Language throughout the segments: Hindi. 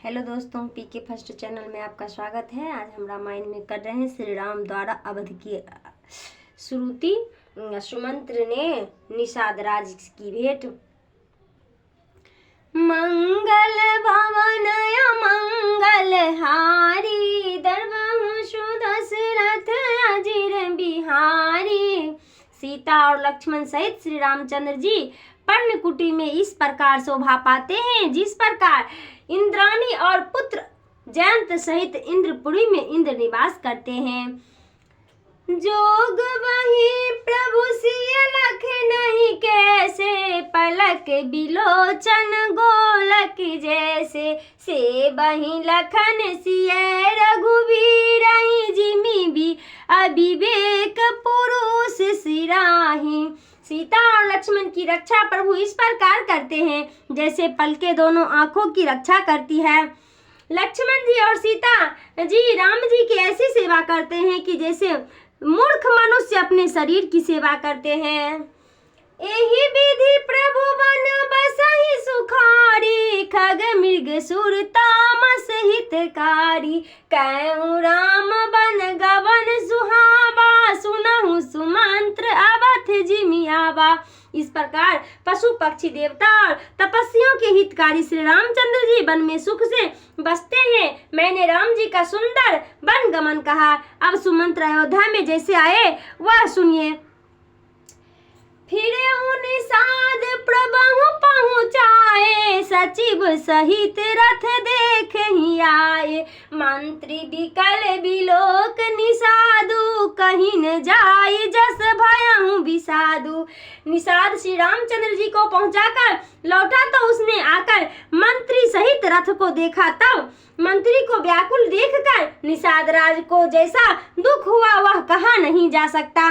हेलो दोस्तों, पीके फर्स्ट चैनल में आपका स्वागत है। आज हम रामायण में कर रहे हैं श्री राम द्वारा अवध की श्रुति। सुमंत्र ने निषाद राज की भेंट। मंगल भवन मंगल हारी, दरबार सुदशरथ अजिर बिहारी। सीता और लक्ष्मण सहित श्री रामचंद्र जी पर्णकुटी में इस प्रकार शोभा पाते हैं जिस प्रकार इंद्राणी और पुत्र जयंत सहित इंद्रपुरी में इंद्र निवास करते हैं। जोग वही प्रभु सिय लख नहीं कैसे, पलक बिलोचन गोलक जैसे। से बही लखन सिय रघुवीर, जिमि भी अविवेक पुरुष सिराही। सीता और लक्ष्मण की रक्षा प्रभु इस प्रकार करते हैं जैसे पलकें दोनों आंखों की रक्षा करती है। लक्ष्मण जी और सीता जी राम जी की ऐसी सेवा करते हैं कि जैसे मूर्ख मनुष्य अपने शरीर की सेवा करते हैं। एहि विधि प्रभु बन बसहि सुखारी, खग मृग सुर तामस हितकारी। कहूँ राम बन गवन सुहावा, सुनहु सुमंत्र अवध जिमि आवा। इस प्रकार पशु पक्षी देवता और तपस्वियों के हितकारी श्री रामचंद्र जी वन में सुख से बसते हैं। मैंने राम जी का सुंदर वन गमन कहा। अब सुमंत्र अयोध्या में जैसे आए वह सुनिए। फिरे निषाद प्रभु पहुँचाए, सचिव सहित रथ देख ही आए। मंत्री विकल बिलोक निषादु, कहीं न जाए जस भयहु विषादु। निषाद श्री रामचंद्र जी को पहुंचाकर लौटा तो उसने आकर मंत्री सहित रथ को देखा। तब मंत्री को व्याकुल देखकर निषाद राज को जैसा दुख हुआ वह कहा नहीं जा सकता।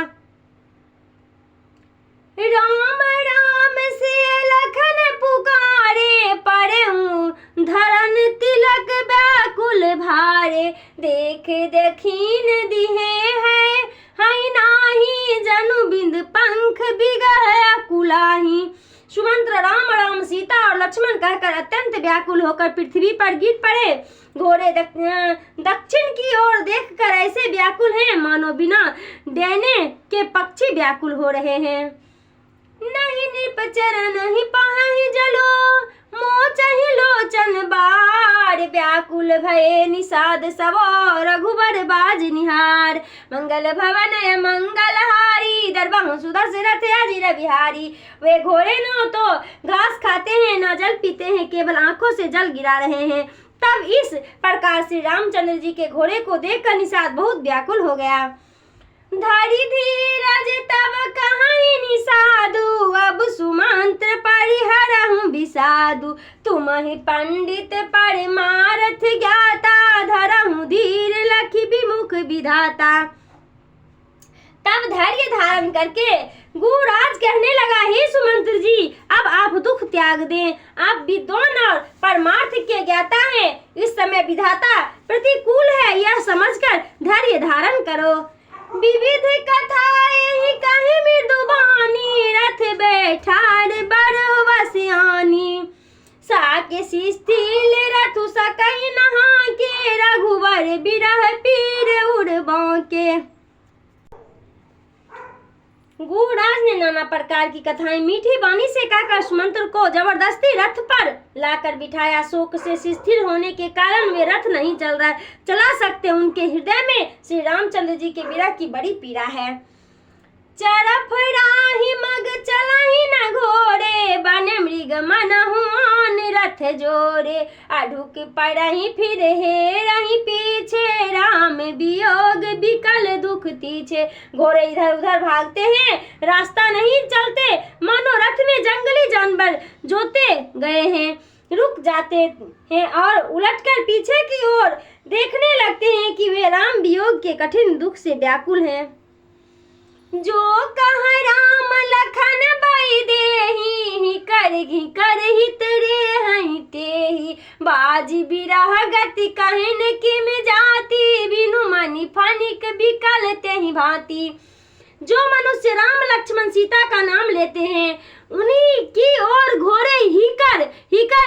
राम राम से लखन पुकारे, पड़े धरन तिलक व्याकुल भारे। देख देखीन दिहे है, हई नाही जनु बिंद पंख बिगह कुलाही। सुमंत्र राम राम सीता और लक्ष्मण कहकर अत्यंत व्याकुल होकर पृथ्वी पर गिर पड़े। घोड़े दक्षिण की ओर देखकर ऐसे व्याकुल हैं मानो बिना डैने के पक्षी व्याकुल हो रहे हैं। नहीं निपचर नहीं पाहि जलो, मोचहि लोचन बार। व्याकुल भये निषाद सब रघुबर बाज निहार। मंगल भवन मंगल हारी, दरबार सुदशरथ अजिर बिहारी। वे घोड़े न तो घास खाते हैं न जल पीते हैं, केवल आंखों से जल गिरा रहे हैं। तब इस प्रकार श्री रामचंद्र जी के घोड़े को देखकर निषाद बहुत व्याकुल हो गया। धरि धीरज तब कहीं निषादु, अब सुमंत्र परिहरहु विषादु। तुम ही पंडित परमारथ ज्ञाता, धरहु धीर लखि विमुख विधाता। तब धैर्य धारण करके गुरुराज कहने लगा, हे सुमंत्र जी, अब आप दुख त्याग दें। आप विद्वान और परमार्थ के ज्ञाता हैं। इस समय विधाता प्रतिकूल है यह समझकर धैर्य धारण करो। विविध कथा यही कही मृदुबानी, रथ बैठार बड़ सियानी। साके शिथिल रथु सकहि नहा के, रघुवर बिरह पीर उड़ बांके। गुरुराज ने नाना प्रकार की कथाएं मीठी वाणी से कहकर सुमंत्र को जबरदस्ती रथ पर लाकर बिठाया। शोक से शिथिल होने के कारण वे रथ नहीं चला सकते। उनके हृदय में श्री रामचंद्र जी के विरह की बड़ी पीड़ा है। चरफ राही मग चलहि न घोड़े, बन मृग मनहुआन रथ जोड़े। अढुक पड़हि फिर हेरहि पीछे, राम वियोग विकल दुख तीछे। घोड़े इधर उधर भागते हैं, रास्ता नहीं चलते, मानो रथ में जंगली जानवर जोते गए हैं। रुक जाते हैं और उलटकर पीछे की ओर देखने लगते हैं कि वे राम वियोग के कठिन दुख से व्याकुल हैं। जो कह राम लखन बई देहि, करहि तेरे हई तेहि। बाजी बिरह गति कहन किम जाति, बिनु मनि फनिक बिकल तेहि भांति। जो मनुष्य राम लक्ष्मण सीता का नाम लेते हैं उन्हीं की ओर घोड़े ही कर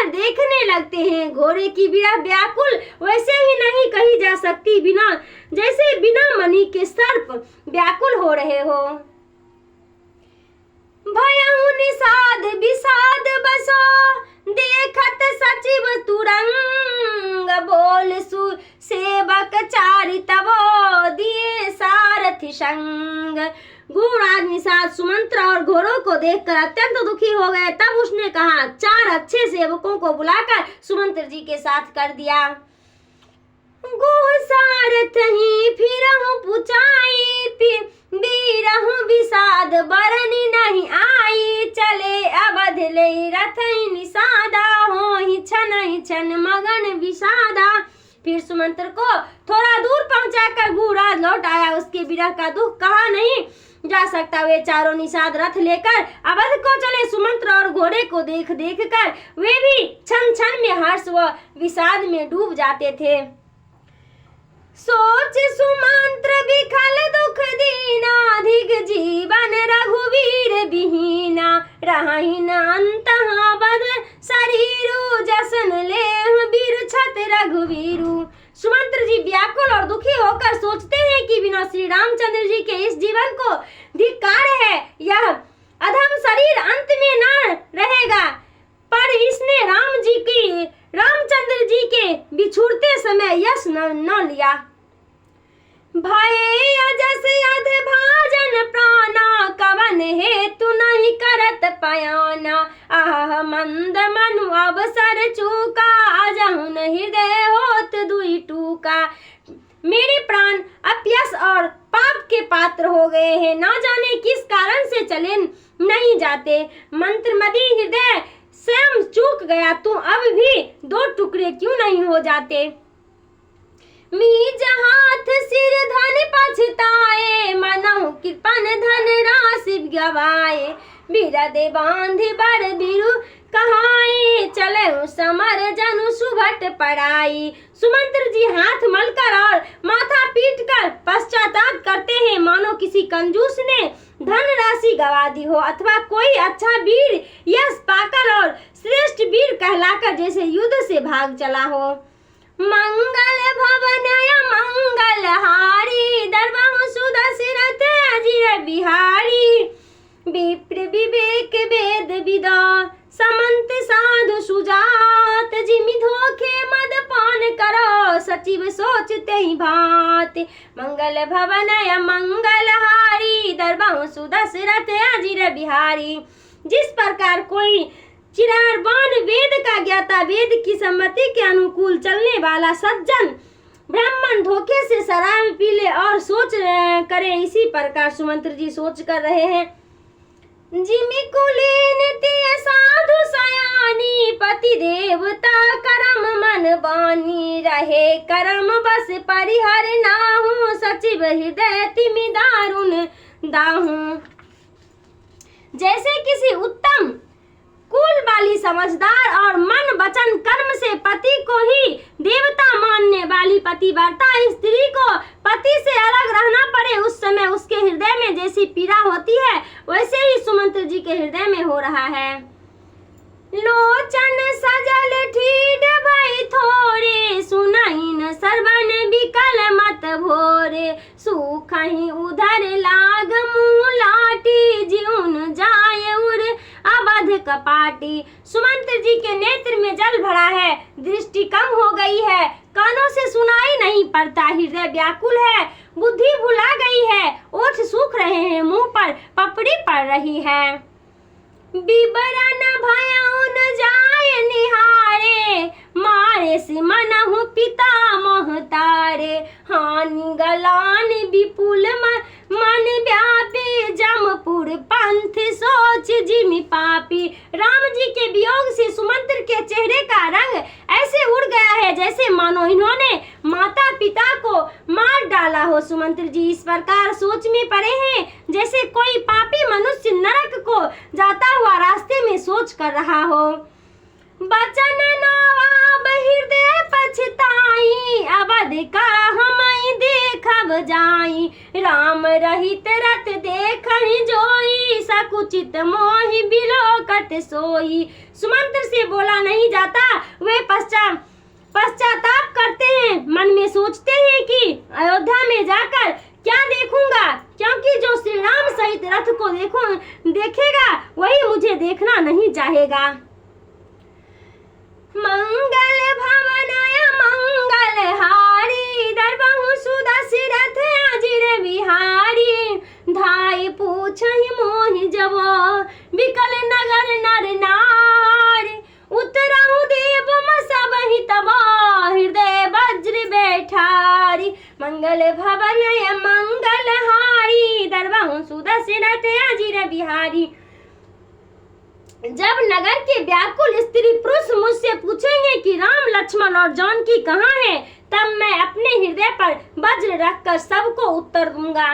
देखने लगते हैं। घोड़े की विरह व्याकुल वैसे ही नहीं कही जा सकती बिना जैसे बिना मणि के सर्प व्याकुल हो रहे हो। भयहु निषाद विषाद बसो देखत सचिव तुरंग बोल सु सेवक चारि तबो दिए सारथि संग। घोड़ा निषाद सुमंत्र और घोड़ों को देखकर अत्यंत दुखी हो गए। तब उसने कहा, 4 अच्छे सेवकों को बुलाकर सुमंत्र जी के साथ कर दिया। सारथ ही फिरहु पुचाई बीरहु विषाद बरनी नहीं आई चले अवध ले रथ निषादा हो ही छन मगन विषादा। फिर सुमंत्र को थोड़ा दूर पहुंचाकर घोड़ा लौट आया। उसके विरह का दुख कहा नहीं जा सकता। वे चारों निषाद रथ लेकर अवध को चले। सुमंत्र और घोड़े को देख कर वे भी क्षण में हर्ष व विषाद में डूब जाते थे। सोच सुमंत्र विखल दुख दीना अधिक जीवन रघुवीर विहीना रही न अंतः बद शरीरु जसन ले बिरछत रघुवीरु। सुमंत्र जी व्याकुल और दुखी होकर सोचते हैं कि बिना श्री रामचंद्र जी के इस जीवन को धिक्कार है। यह अधम शरीर अंत में न रहेगा, पर इसने रामचंद्र जी के बिछुड़ते समय यश न लिया। भय अजस अध भाजन प्राणा कवन हेतु नहीं करत पयाना आह मंद मनु अवसर चूका अजहुन हृदय होत दुई टूका। मेरे प्राण अपयश और पाप के पात्र हो गए हैं, न जाने किस कारण से चले नहीं जाते। मंत्रमदी हृदय स्वयं चूक गया, तू अब भी 2 टुकड़े क्यों नहीं हो जाते। मीज हाथ सिर धन पछताए मनहु कृपन धन राशि गवाए बिरदे बांधि बड़ बिरु कहाए चले समर जनु सुभट पड़ाई। सुमंत्र जी हाथ मलकर और माथा पीट कर पश्चाताप करते हैं, मानो किसी कंजूस ने धन राशि गवा दी हो अथवा कोई अच्छा वीर यश पाकर और श्रेष्ठ वीर कहलाकर जैसे युद्ध से भाग चला हो। मंगल भवनय मंगल हारी दरबाहु सुदशरथ अजिर बिहारी विप्र विवेक वेद विदा समंत साधु सुजात जिमि धोखे मद पान करो सचिव सोचते ही भात। मंगल भवनय मंगल हारी दरबाहु सुदशरथ अजिर बिहारी। जिस प्रकार कोई चिरारबान वेद का ज्ञाता वेद की सम्मति के अनुकूल चलने वाला सज्जन ब्राह्मण धोखे से शराब पी ले और सोच करे, इसी प्रकार सुमंत्र जी सोच कर रहे हैं। जिमि कुलीन तिय साधु सयानी पति देवता करम मन बानी रहे करम बस परिहर नाहु सचिव हृदय तिमि दारुण दाहू। जैसे किसी उत्तम कुल वाली समझदार और मन वचन कर्म से पति को ही देवता मानने वाली पतिव्रता स्त्री को पति से अलग रहना पड़े, उस समय उसके हृदय में जैसी पीड़ा होती है वैसे ही सुमंत्र जी के हृदय में हो रहा है। लोचन सजल ठीड भई थोरे सुनहि न सरवन विकल मत भोरे सुखहि उधर लाग मुँह लाटी जीवन जाय उर अवध कपाटी। सुमंत्र जी के नेत्र में जल भरा है, दृष्टि कम हो गई है, कानों से सुनाई नहीं पड़ता, हृदय व्याकुल है, बुद्धि भुला गई है, ओठ सूख रहे हैं, मुंह पर पपड़ी पड़ रही है। बिबरन भयउन जाय निहारे मारे से मनहु पिता मोहतारे हानि गलान विपुल मन व्यापी जमपुर पंथ सोच जिमि पापी। राम जी के वियोग से सुमंत्र के चेहरे का रंग ऐसे उड़ गया है जैसे मानो इन्होंने माता पिता को मार डाला हो। सुमंत्र जी इस प्रकार सोच में पड़े हैं जैसे कोई पापी मनुष्य नरक को जाता हुआ रास्ते में सोच कर रहा हो। बचन नवाब हृदय पछताई अवध का हमई देखा सब जाई। राम रहित रथ देखहि जोई, सकुचित मोहि बिलोकत सोई। सुमंत्र से बोला नहीं जाता। वे पश्चाताप करते हैं, मन में सोचते हैं कि अयोध्या में जाकर क्या देखूंगा, क्योंकि जो श्री राम सहित रथ को देखेगा वही मुझे देखना नहीं चाहेगा। मंगल भवनय मंगल हारी, दरबहु सुदशरथ अजिर बिहारी। धाई पूछहि मोहि जब, बिकल नगर नर नारी। उतरहु देव सबहि तब, हृदय वज्र बैठारी। मंगल भवनय मंगल हारी, दरबहु सुदशरथ अजिर बिहारी। जब नगर के व्याकुल स्त्री पुरुष मुझसे पूछेंगे कि राम लक्ष्मण और जानकी कहाँ हैं, तब मैं अपने हृदय पर वज्र रखकर सबको उत्तर दूंगा।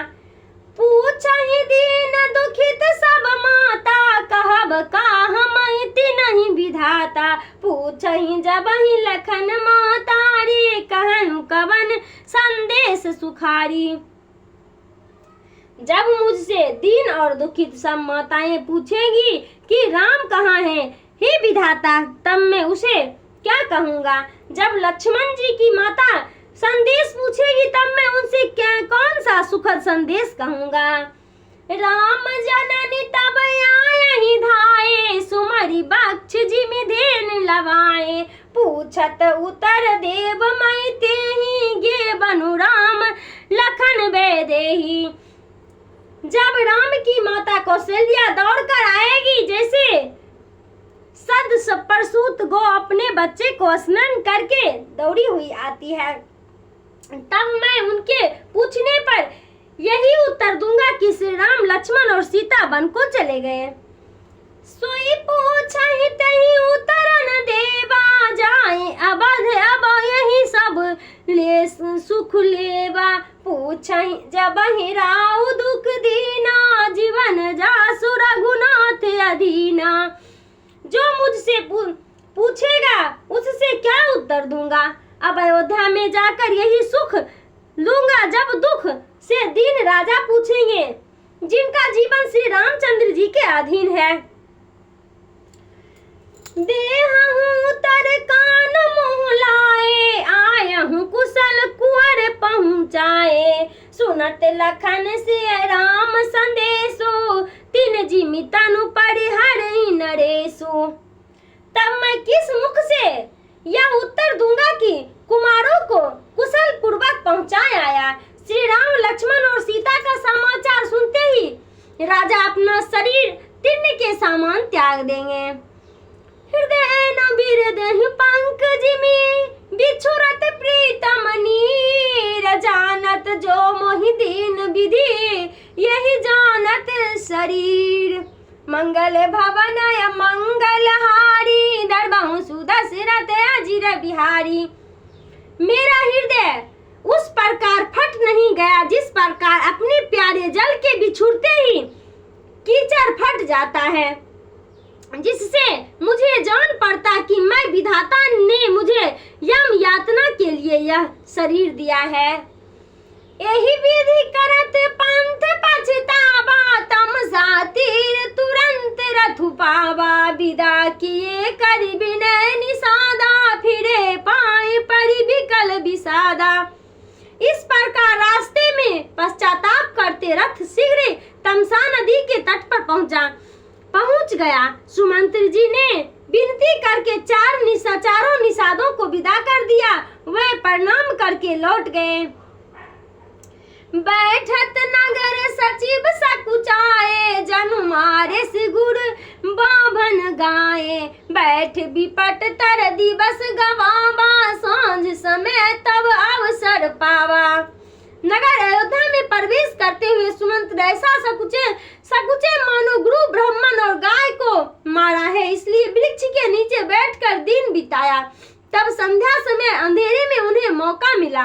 पूछहि दीन दुखित सब माता, कहब काहमहि तिन्हि विधाता। पूछहि जबहि लखन मातारी, कहनु कवन संदेश सुखारी। जब मुझसे दीन और दुखित सब माताएं पूछेंगी कि राम कहाँ हैं, हे विधाता, तब मैं उसे क्या कहूँगा। जब लक्ष्मण जी की माता संदेश पूछेगी तब मैं उनसे कौन सा सुखद संदेश कहूँगा। राम जननी तब आयहि धाये, सुमरि बक्ष जिमि धेन लवाए। पूछत उतर देव मई तेहि, गे बनु राम लखन बेदेहि। जब राम की माता कौशल्या दौड़कर आएगी जैसे सद प्रसूत गो अपने बच्चे को स्नान करके दौड़ी हुई आती है, तब मैं उनके पूछने पर यही उत्तर दूंगा कि श्री राम लक्ष्मण और सीता वन को चले गए। सोई पूछहि तहि उतरन देवा, जाए अवध अब यही सब ले सुख लेवा। पूछहि जबहि राउ दुख दीना, जीवन जासु रघुनाथ अधीना। जो मुझसे पूछेगा उससे क्या उत्तर दूंगा। अब अयोध्या में जाकर यही सुख लूंगा जब दुख से दीन राजा पूछेंगे, जिनका जीवन श्री रामचंद्र जी के अधीन है। देहहु तर कान मोह लाए, आयहु कुशल कुंवर पहुँचाए। सुनत लखन से राम संदेशो, तिन जिमि तनु परिहरहि नरेशो। तब मैं किस मुख से यह उत्तर दूंगा कि कुमारों को कुशल पूर्वक पहुँचाया आया। श्री राम लक्ष्मण और सीता का समाचार सुनते ही राजा अपना शरीर तीर्ण के समान त्याग देंगे। हृदय न बिरदहि पंकज में, बिछुरत प्रीतम नीर। जानत जो मोहि दीन विधि, यही जानत शरीर। मंगल भवनय मंगल हारी, दरबहु सुदशरथ अजिर बिहारी। मेरा हृदय उस प्रकार फट नहीं गया जिस प्रकार अपने प्यारे जल के बिछुड़ते ही कीचड़ फट जाता है, जिससे मुझे जान पड़ता कि मैं विधाता ने मुझे यम यातना के लिए यह शरीर दिया है। यही विधि करत पंथ पछतावा, तम सातिर तुरंत रथु पावा। विदा किए कर विनय निषादा, फिरे पाए परि विकल विषादा। इस प्रकार रास्ते में पश्चाताप करते रथ शीघ्र तमसा नदी के तट पर पहुंच गया। सुमंत्र जी ने विनती करके चारों निषादों को विदा कर दिया। वह प्रणाम करके लौट गए। बैठत नगर सचिव सकुचाए, जनु मारे सिगुर बाभन गाए। बैठ विपट तर दिवस गवावा, सांझ समय तब अवसर पावा। नगर अयोध्या में प्रवेश करते हुए सुमंत्र ऐसा सकुचे मानो गुरु ब्राह्मण और गाय को मारा है, इसलिए वृक्ष के नीचे बैठकर दिन बिताया। तब संध्या समय अंधेरे में उन्हें मौका मिला।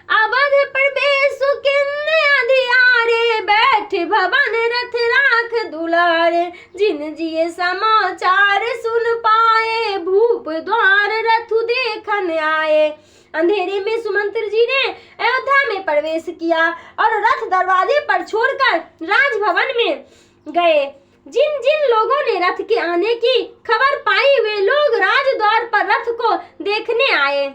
अवध प्रवेश किन्ने अधियारे, बैठ भवन रथ राख दुलारे। जिन जिये समाचार सुन पाए, भूप द्वार रथु देखन आए। अंधेरे में सुमंत्र जी ने अयोध्या में प्रवेश किया और रथ दरवाजे पर छोड़कर राजभवन में गए। जिन जिन लोगों ने रथ के आने की खबर पाई वे लोग राजद्वार पर रथ को देखने आए।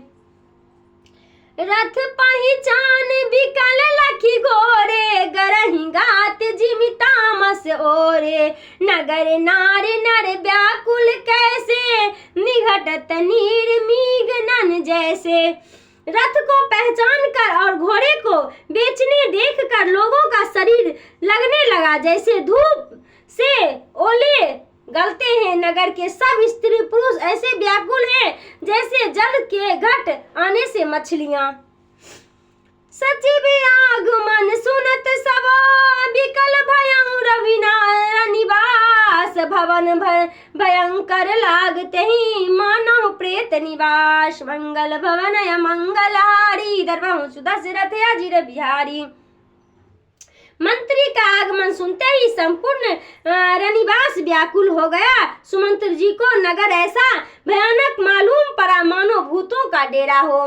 रथ पहिचान बिकल लखी गोरे, गरही गात जिमि तामस ओरे। नगर नार नर व्याकुल कैसे, निघटत नीर मीघ नन जैसे। रथ को पहचान कर और घोड़े को बेचने देख कर लोगों का शरीर लगने लगा जैसे धूप से ओले गलते हैं। नगर के सब स्त्री पुरुष ऐसे व्याकुल हैं जैसे जल के घट आने से मछलियां। सचिव आगमन सुनत सब, विकल भयं रविनिवास। भवन भयंकर लागते ही, मानव प्रेत निवास। मंगल भवन मंगलारी, दरबाहु सुदशरथ अजिर बिहारी। मंत्री का आगमन सुनते ही संपूर्ण रनिवास व्याकुल हो गया। सुमंत्र जी को नगर ऐसा भयानक मालूम पड़ा मानो भूतों का डेरा हो।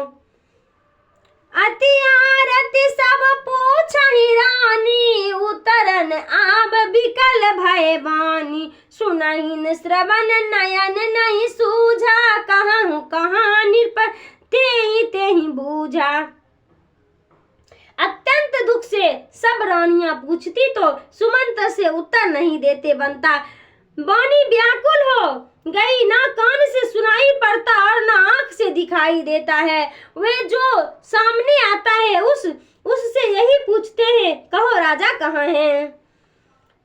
अति आरती सब पूछहि रानी, उतरन आब विकल भय बानी। सुनहिन श्रवण नयन नहीं सूझा, कहूँ कहाँ निरप तेहि तेहि बूझा। अत्यंत दुख से सब रानियां पूछती तो सुमंत्र से उत्तर नहीं देते बनता। बानी व्याकुल हो गई, ना कान से सुनाई पड़ता और ना आंख से दिखाई देता है। वे जो सामने आता है उससे यही पूछते हैं, कहो राजा कहाँ हैं।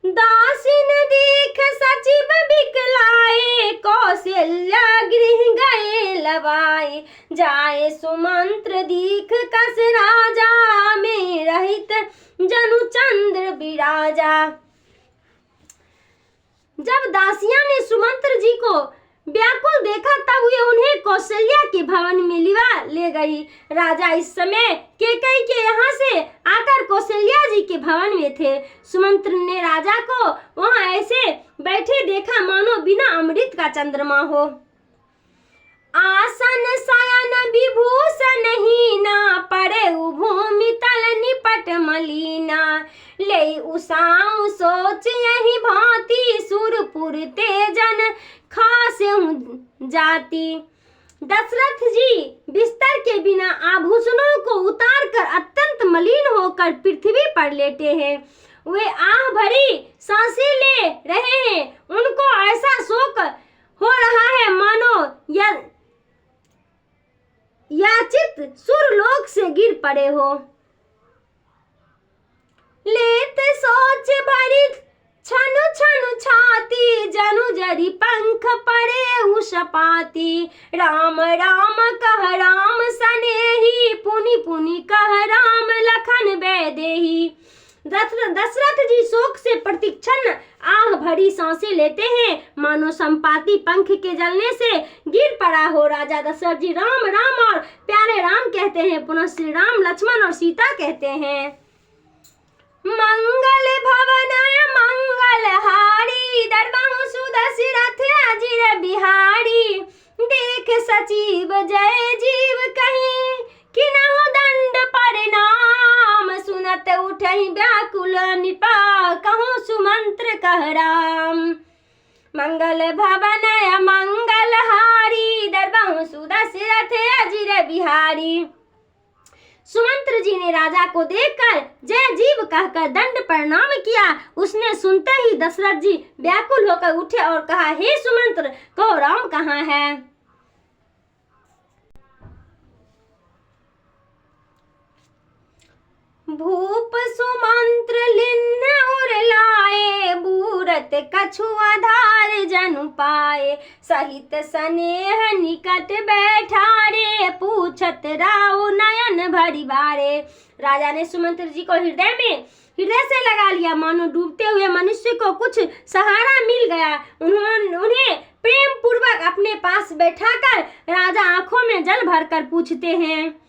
दासिन देख सचिव बिकलाए, कौशल्या गृह गए लवाए। जाए सुमंत्र दीख कस राजा, में रहित जनु चंद्र विराजा। जब दासियां ने सुमंत्र जी को व्याकुल देखा तब वे उन्हें कौशल्या के भवन में लिवा ले गई। राजा इस समय कैकेयी के यहाँ से आकर कौशल्या जी के भवन में थे। सुमंत्र ने राजा को वहाँ ऐसे बैठे देखा मानो बिना अमृत का चंद्रमा हो। आसन शयन विभूषण हीना, पड़े भूमि तल निपट मलीना। ले उसाऊ सोच यही भांति, सुरपुर तेजन खास जाति। दशरथ जी बिस्तर के बिना आभूषणों को उतार कर अत्यंत मलिन होकर पृथ्वी पर लेटे हैं। वे आह भरी सांसें ले रहे हैं। उनको ऐसा शोक हो रहा है मानो याचित सुरलोक से गिर पड़े हो। लेत सोच भरी छनु छनु छाती, जनु जरी पंख पड़े उषपाती। राम राम कह राम सनेही, पुनि पुनि कह राम लखन बैदेही। दशरथ जी शोक से प्रतिक्षण आह भरी सांसें लेते हैं मानो संपाती पंख के जलने से गिर पड़ा हो। राजा दशरथ जी राम राम और प्यारे राम कहते हैं, पुनः श्री राम लक्ष्मण और सीता कहते हैं। मंगल भवन मंगल हारी, दरबाहु सुदशरथ अजिर बिहारी। देख सचिव जय जीव कहीं, किनहु दंड परिणाम। सुनत उठहि व्याकुल निपा, कहूँ सुमंत्र कह राम। मंगल भवन मंगल हारी, दरबाहु सुदशरथ अजिर बिहारी। सुमंत्र जी ने राजा को देखकर जय जीव कहकर दंड प्रणाम किया। उसने सुनते ही दशरथ जी व्याकुल होकर उठे और कहा, हे सुमंत्र, कहो राम कहाँ है। भूप सुमंत्र लिन्न उर लाए, बूरत कछु आधार जनु पाए। सहित स्नेह निकट बैठारे, पूछत राव नयन भरी बारे। राजा ने सुमंत्र जी को हृदय से लगा लिया मानो डूबते हुए मनुष्य को कुछ सहारा मिल गया। उन्हें प्रेम पूर्वक अपने पास बैठाकर राजा आंखों में जल भरकर पूछते हैं,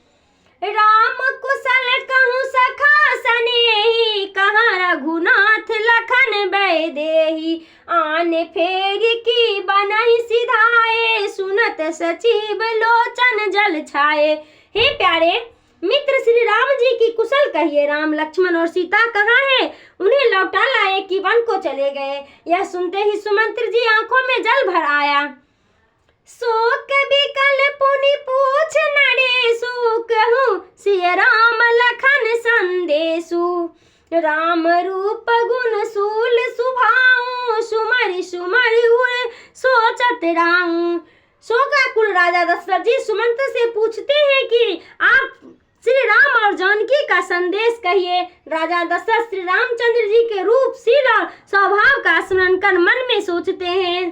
राम कुशल कहूँ सखा सनेही, कहाँ रघुनाथ लखन बैदेही। आने फेर की बनहि सिधाए, सुनत सचिव लोचन जल छाए। हे प्यारे मित्र श्री राम जी की कुशल कहिए, राम लक्ष्मण और सीता कहाँ हैं? उन्हें लौटा लाए कि वन को चले गए। यह सुनते ही सुमंत्र जी आंखों में जल भर आया। शोक विकल पुनि पूछ नरेशु, कहूँ सिय राम लखन संदेशु। राम रूप गुण सूल सुभाऊ, सुमरि सुमरि उर सोचत राहू। शोकाकुल राजा दशरथ जी सुमंत्र से पूछते हैं कि आप श्री राम और जानकी का संदेश कहिए। राजा दशरथ श्री रामचंद्र जी के रूप, शील और स्वभाव का स्मरण कर मन में सोचते हैं।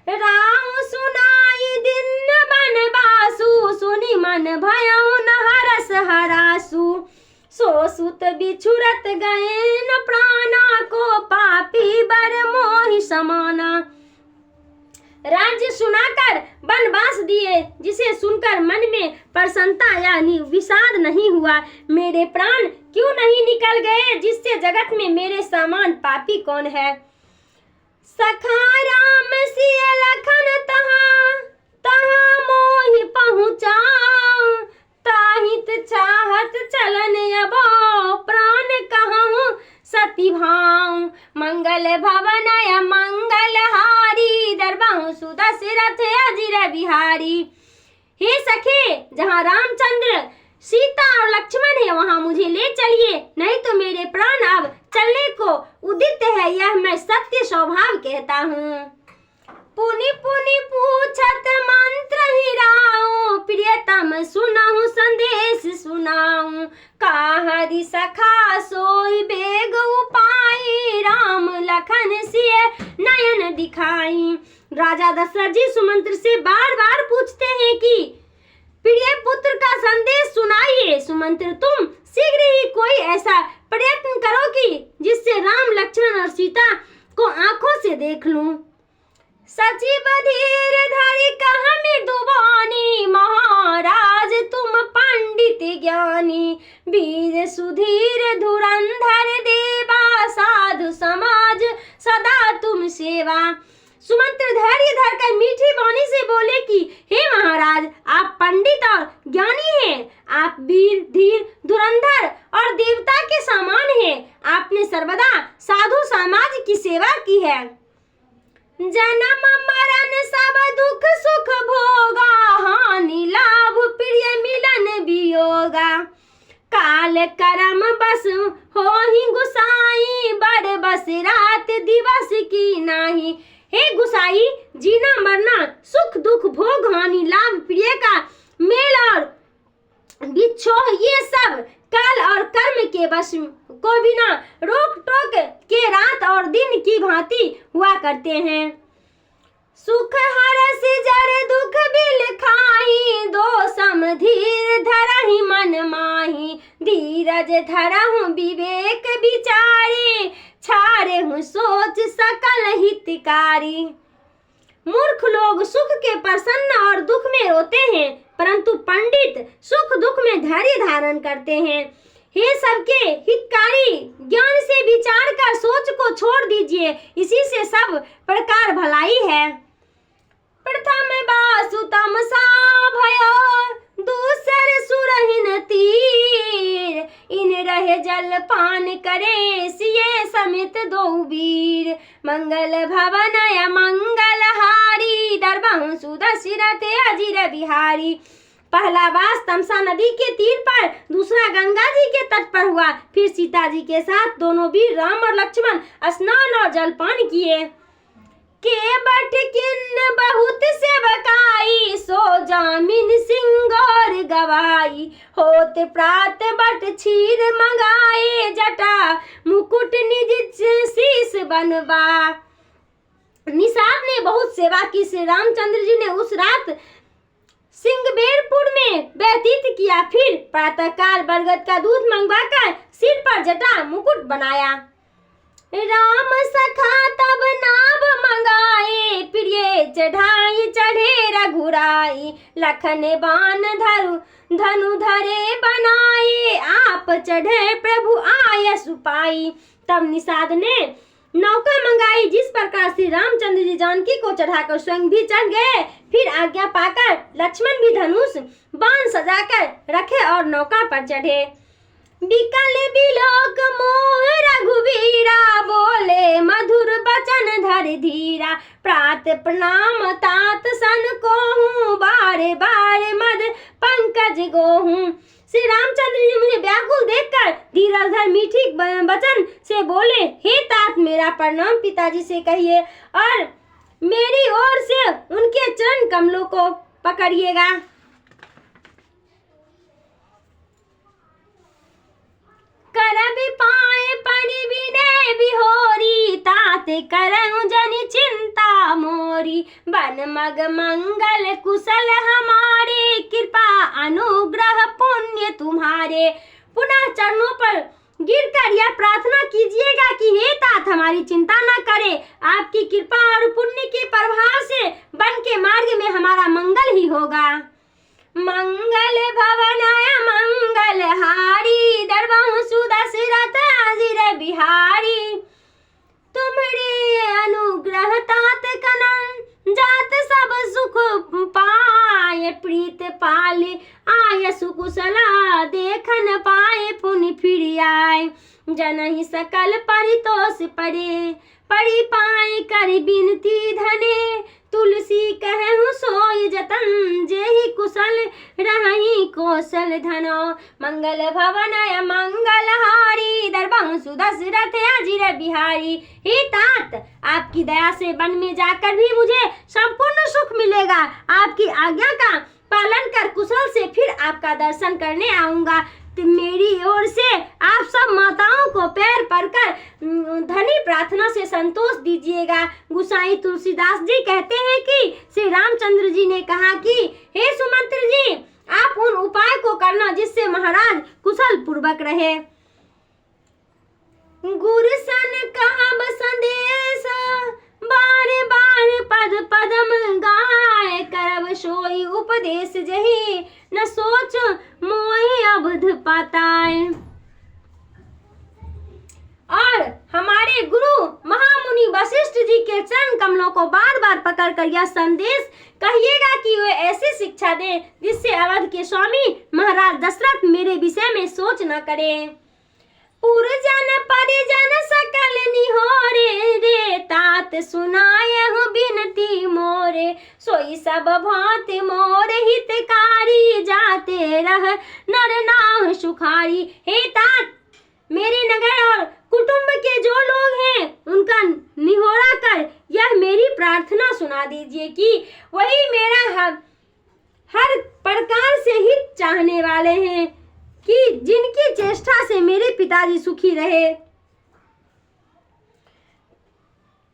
राम सुनाई दिन बनवासु, सुनि मन भयउ न हरस हरासु। सो सुत बिछुरत गए न प्राणा, को पापी बर मोहि समाना। राज्य सुनाकर बनवास दिए, जिसे सुनकर मन में प्रसन्नता यानी विषाद नहीं हुआ। मेरे प्राण क्यों नहीं निकल गए, जिससे जगत में मेरे समान पापी कौन है। सखा राम सिय लखन तहाँ, तहाँ मोहि पहुँचाऊं। ताहित चाहत चलन अबो, प्राण कहूँ सती भाऊं। मंगल भवन मंगल हारी, दरबाहु सुदशरथ अजिर बिहारी। हे सखे, जहाँ रामचंद्र सीता और लक्ष्मण है वहाँ मुझे ले चलिए, नहीं तो मेरे प्राण अब चलने को उदित है, यह मैं सत्य स्वभाव कहता हूँ। पुनि पुनि पूछत मंत्र हिराऊं, प्रियतम सुनाऊं संदेश सुनाऊं। काहरि सखा सोई बेग उपाई, राम लखन सिय नयन दिखाई। राजा दशरथ जी सुमंत्र से बार बार पूछते हैं कि प्रिय पुत्र का संदेश सुनाइए। सुमंत्र तुम शीघ्र ही कोई ऐसा प्रयत्न करो कि जिससे राम लक्ष्मण और सीता को आंखों से देख लूं। सचिव धीर धरि कह मृदुवानी, महाराज तुम पंडित ज्ञानी। वीर सुधीर धुरंधर देवा, साधु समाज सदा तुम सेवा। सुमंत्र धैर्य धरकर मीठी वाणी से बोले कि हे महाराज, आप पंडित और ज्ञानी हैं, आप वीर धीर धुरंधर और देवता के समान हैं। आपने सर्वदा साधु समाज की सेवा की है। जन्म मरण सब दुख सुख भोगा, हानि लाभ प्रिय मिलन वियोगा। काल करम बस होहि गुसाई, बड़ बस रात दिवस की नाही। हे गुसाई, जीना मरना सुख दुख भोग हानि लाभ प्रिय का मेल और बिछोह, ये सब काल और कर्म के बस को बिना रोक टोक के रात और दिन की भांति हुआ करते हैं। सुख हरस जर दुख बिल खाही, दो सम धीर धरहि मन माही। धीरज धरहु विवेक विचारे, छाड़हु सोच सकल हितकारी। मूर्ख लोग सुख के प्रसन्न और दुख में रोते हैं, परंतु पंडित सुख दुख में धैर्य धारण करते हैं। हे सबके हितकारी, ज्ञान से विचार कर सोच को छोड़ दीजिए, इसी से सब प्रकार भलाई है। प्रथम बासुतम सा भयो, दूसर सुरहिन तीर। इन रहे जल पान करे, सिए समित दो वीर। मंगल भवन मंगल हारी, दरबाहु सुदशरथ अजिर बिहारी। पहला वास तमसा नदी के तीर पर, दूसरा गंगा जी के तट पर हुआ। फिर सीता जी के साथ दोनों वीर राम और लक्ष्मण स्नान और जलपान किए। के बट किन्न बहुत सेवकाई, सो जामिन सिंगोर गवाई। होत प्रात बट क्षीर मंगाए, जटा मुकुट निज शीस बनवा। निषाद ने बहुत सेवा की। श्री रामचंद्र जी ने उस रात सिंगबेरपुर में व्यतीत किया। फिर प्रातःकाल बरगद का दूध मंगवाकर सिर पर जटा मुकुट बनाया। राम सखा तब नाव मंगाए, प्रिय चढ़ाई चढ़े रघुराई। लखन बाण धनु धरे बनाए, आप चढ़े प्रभु आय सुपाई। तब निषाद ने नौका मंगाई। जिस प्रकार श्री रामचंद्र जी जानकी को चढ़ाकर स्वयं भी चढ़ गए। फिर आज्ञा पाकर लक्ष्मण भी धनुष बाण सजाकर रखे और नौका पर चढ़े। बिकल बिलोक मोह रघुवीरा, बोले मधुर बचन धर धीरा। प्रात प्रणाम तात सन को हूँ, बारे बारे मद पंकज गोहूँ। श्री रामचंद्र जी मुझे व्याकुल देखकर धीरधर मीठी वचन से बोले, हे तात मेरा प्रणाम पिताजी से कहिए और मेरी ओर से उनके चरण कमलों को पकड़िएगा। करब पाए परि विनय बिहोरी, तात करहु जनि चिंता मोरी। बन मग मंगल कुशल हमारे, कृपा अनुग्रह पुण्य तुम्हारे। पुनः चरणों पर गिरकर यह प्रार्थना कीजिएगा कि हे तात हमारी चिंता न करे। आपकी कृपा और पुण्य के प्रभाव से वन के मार्ग में हमारा मंगल ही होगा। मंगल भवनाय मंगल हारी, दरबहु सुदशरथ अजिर बिहारी। तुम्हारे अनुग्रह तात कनन, जात सब सुख पाए। प्रीत पाले आय सुकुशला, देखन पाए पुनि फिर आए। जनहि सकल परितोष परे, परि पाए कर बिनती धने। तुलसी कहु सोई जतन, जेहि कुशल रहहि कौशल धनो। मंगल भवन मंगल हारी, दरबहु सुदशरथ अजिर बिहारी। हे तात आपकी दया से वन में जाकर भी मुझे संपूर्ण सुख मिलेगा। आपकी आज्ञा का पालन कर कुशल से फिर आपका दर्शन करने आऊंगा। मेरी ओर से आप सब माताओं को पैर पड़कर धनी प्रार्थना से संतोष दीजिएगा। गोसाई तुलसीदास जी कहते हैं कि श्री रामचंद्र जी ने कहा कि हे सुमंत्र जी आप उन उपाय को करना जिससे महाराज कुशल पूर्वक रहे। गुरसन कहब संदेश, बार बार पद पदम गाय। करब सोई उपदेश जही, न सोच मोहि अवध पाताय। और हमारे गुरु महामुनि वशिष्ठ जी के चरण कमलों को बार बार पकड़कर यह संदेश कहिएगा कि वे ऐसी शिक्षा दे जिससे अवध के स्वामी महाराज दशरथ मेरे विषय में सोच न करें। पुरजन परिजन सकल निहोरे, रे तात सुनायहु बिनती मोरे। सोई सब भांति मोर हितकारी, जाते रह नर नाम सुखारी। हे तात मेरे नगर और कुटुंब के जो लोग हैं उनका निहोरा कर यह मेरी प्रार्थना सुना दीजिए कि वही मेरा हर प्रकार से हित चाहने वाले हैं, कि जिनकी चेष्टा से मेरे पिताजी सुखी रहे।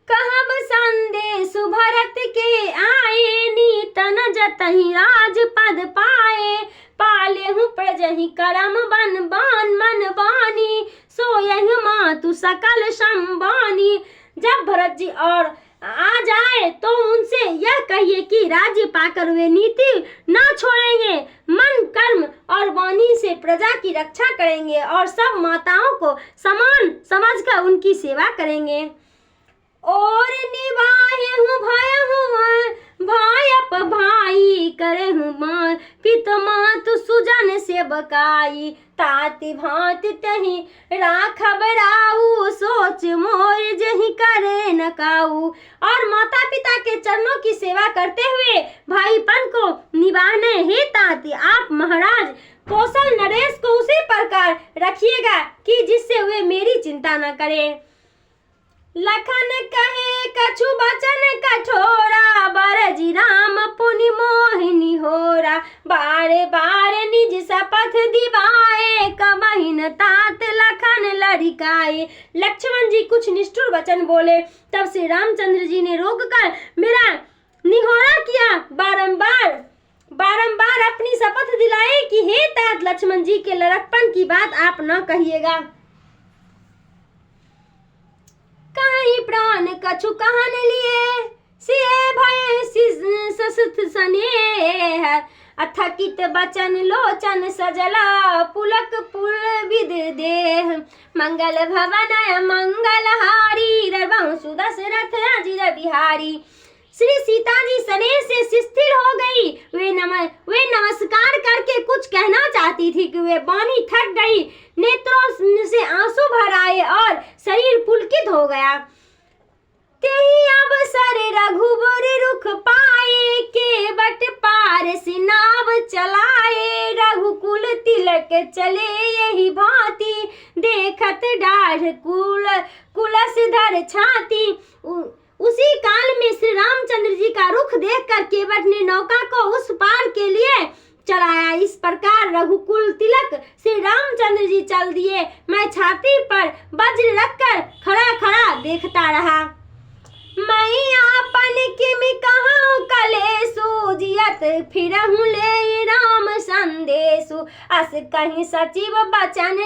कहब संदेश भरत के आए, नीतन जतहि राज पद पाए। पालेहु प्रजहि करम बन बान मन बानी, सोयहि मातु सकल संबानी। जब भरत जी और आ जाए तो उनसे यह कहिए कि राज्य पाकर वे नीति न छोड़ेंगे, मन कर्म और वाणी से प्रजा की रक्षा करेंगे और सब माताओं को समान समझकर उनकी सेवा करेंगे। और निभाएहु भायप भाई, करहु मां पित मातु सुजन से बकाई। ताति भांति तहि राखब राऊ, सोच मोर जहि करे न काऊ। और माता पिता के चरणों की सेवा करते हुए भाईपन को निभाने हे ताति आप महाराज कौशल नरेश को उसी प्रकार रखिएगा कि जिससे वे मेरी चिंता न करें। लखन कहे कछु बचन कठोरा, बरजी राम पुनि मोहिनी होरा। बारे बारे निज शपथ दिवाए, कबहिन तात लखन लड़िकाए। लक्ष्मण जी कुछ निष्ठुर वचन बोले, तब श्री रामचंद्र जी ने रोककर मेरा निहोरा किया। बारंबार अपनी शपथ दिलाई कि हे तात लक्ष्मण जी के लड़कपन की बात आप न कहिएगा। कहीं प्राण कछु कहन लिए, सिए भय ससुत स्नेह। अथकित बचन लोचन सजला पुलक पुलविद देह मंगल भवन मंगलहारी दरबार सुदशरथ अजिर बिहारी। श्री सीता जी स्नेह से शिथिल हो गई। वे नमस्कार करके कुछ कहना चाहती थी कि वे बानी थक गई, नेत्रों से आंसू भर आए और शरीर पुलकित हो गया। तेहि अवसर रघुबर रुख पाए, के बट पार से नाव चलाए। रघुकुल तिलक चले यही भांति, देखत डाढ़ कुलसधर छाती। उसी काल में श्री रामचंद्र जी का रुख देखकर केवट ने नौका को उस पार के लिए चलाया। इस प्रकार रघुकुल तिलक श्री रामचंद्र जी चल दिए। मैं छाती पर वज्र रखकर खड़ा खड़ा देखता रहा। मैं आपन किम कहूँ कलेसु, जियत फिरहूँ ले राम संदेशु। अस कहीं सचिव बचन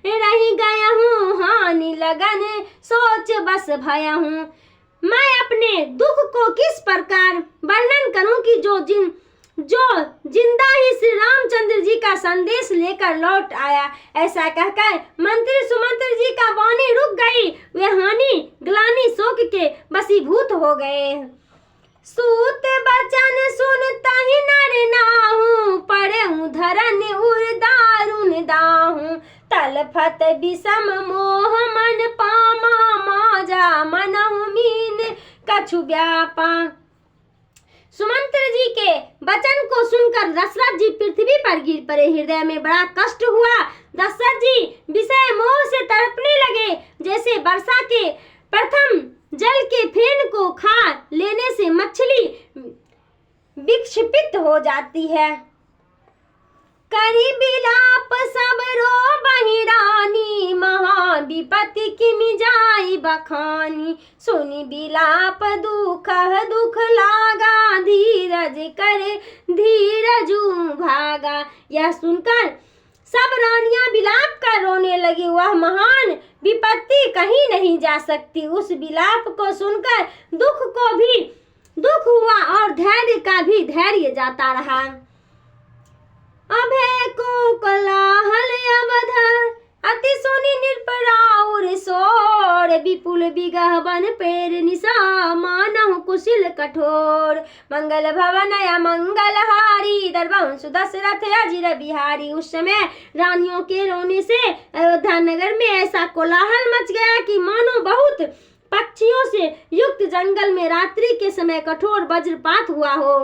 रही गया हूँ, हानि लगन सोच बस भया हूँ। मैं अपने दुख को किस प्रकार वर्णन करूं कि जो जिंदा ही श्री रामचंद्र जी का संदेश लेकर लौट आया। ऐसा कहकर मंत्री सुमंत्र जी का वाणी रुक गई। वे हानि ग्लानि शोक के वशीभूत हो गए। सूत बचन सुनता ही नर नाहू, पड़े धरन उर दारुन दाहू। तलफत विषम मोह मन पामा, माजा मनहु मीन कछु व्यापा। सुमंत्र जी के वचन को सुनकर दशरथ जी पृथ्वी पर गिर पड़े। हृदय में बड़ा कष्ट हुआ। दशरथ जी विषय मोह से तड़पने लगे, जैसे वर्षा के प्रथम जल के फेन को खा लेने से मछली विक्षिपित हो जाती है। करी बिलाप सब रो बहिरानी, महा विपत्ति किमि जाई बखानी। सुनी बिलाप दुख दुख लागा, धीरज करे धीरजू भागा। यह सुनकर सब रानियां बिलाप कर रोने लगी। वह महान विपत्ति कहीं नहीं जा सकती। उस बिलाप को सुनकर दुख को भी दुख हुआ और धैर्य का भी धैर्य जाता रहा। अभय को कोलाहल अवध, अति सुनि निरपराउर सोर। विपुल विगह बन पेर निशा, मानहु कुशिल कठोर। मंगल भवन मंगलहारी, दरबार सुदशरथ अजिर बिहारी। उस समय रानियों के रोने से अयोध्या नगर में ऐसा कोलाहल मच गया कि मानो बहुत पक्षियों से युक्त जंगल में रात्रि के समय कठोर वज्रपात हुआ हो।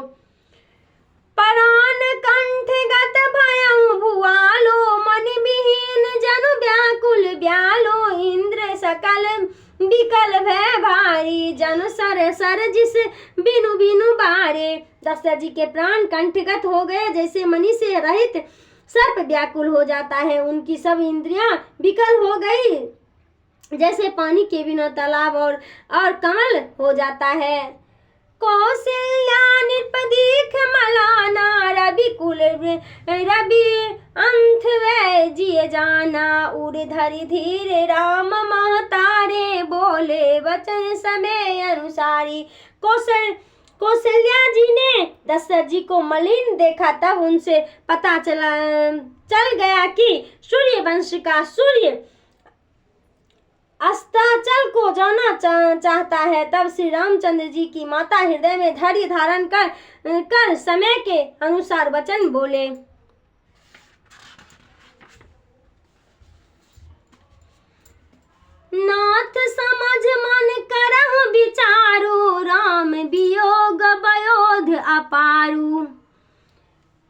प्राण कंठगत भयउ भुआलो, मन विहीन जनु व्याकुल ब्यालो। इंद्र सकल विकल भय भारी, जन सर सर जिस बिनु बिनु बारे। दशरथ जी के प्राण कंठगत हो गए, जैसे मणि से रहित सर्प व्याकुल हो जाता है। उनकी सब इंद्रियां विकल हो गई, जैसे पानी के बिना तालाब और कमल हो जाता है। कौशल्या निपदीख मलाना, रवि कुल रवि अंत वै जिय जाना। उर धरि धीर राम महतारे, बोले वचन समय अनुसारी। कौशल्या जी ने दशरथ जी को मलिन देखा, तब उनसे पता चल गया कि सूर्य वंश का सूर्य अस्ताचल को जाना चाहता है। तब श्री रामचंद्र जी की माता हृदय में धैर्य धारण कर समय के अनुसार वचन बोले। नाथ समझ मन करहु विचारू, राम वियोग बयोध अपारू।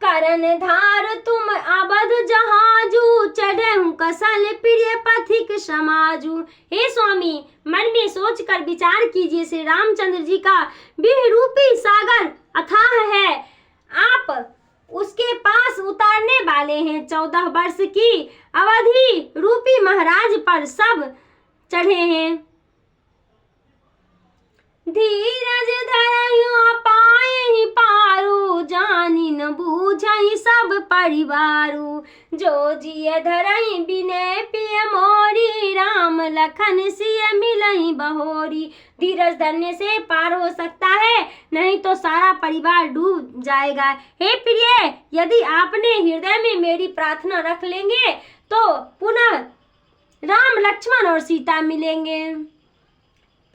करण धार तुम अवध जहाजू, चढ़हु कसल प्रिय पथिक समाजू। हे स्वामी, मन में सोचकर विचार कीजिए, श्री रामचंद्र जी का विरह रूपी सागर अथाह है। आप उसके पास उतारने वाले हैं। 14 वर्ष की अवधि रूपी महाराज पर सब चढ़े हैं। धीरज धरहियो पाए पारू, जानी न बूझई सब परिवारू। जो जिय धरई बिने पिय मोरी, राम लखन सिय मिलई बहोरी। धीरज धरने से पार हो सकता है, नहीं तो सारा परिवार डूब जाएगा। हे प्रिय, यदि आपने हृदय में मेरी प्रार्थना रख लेंगे तो पुनः राम लक्ष्मण और सीता मिलेंगे।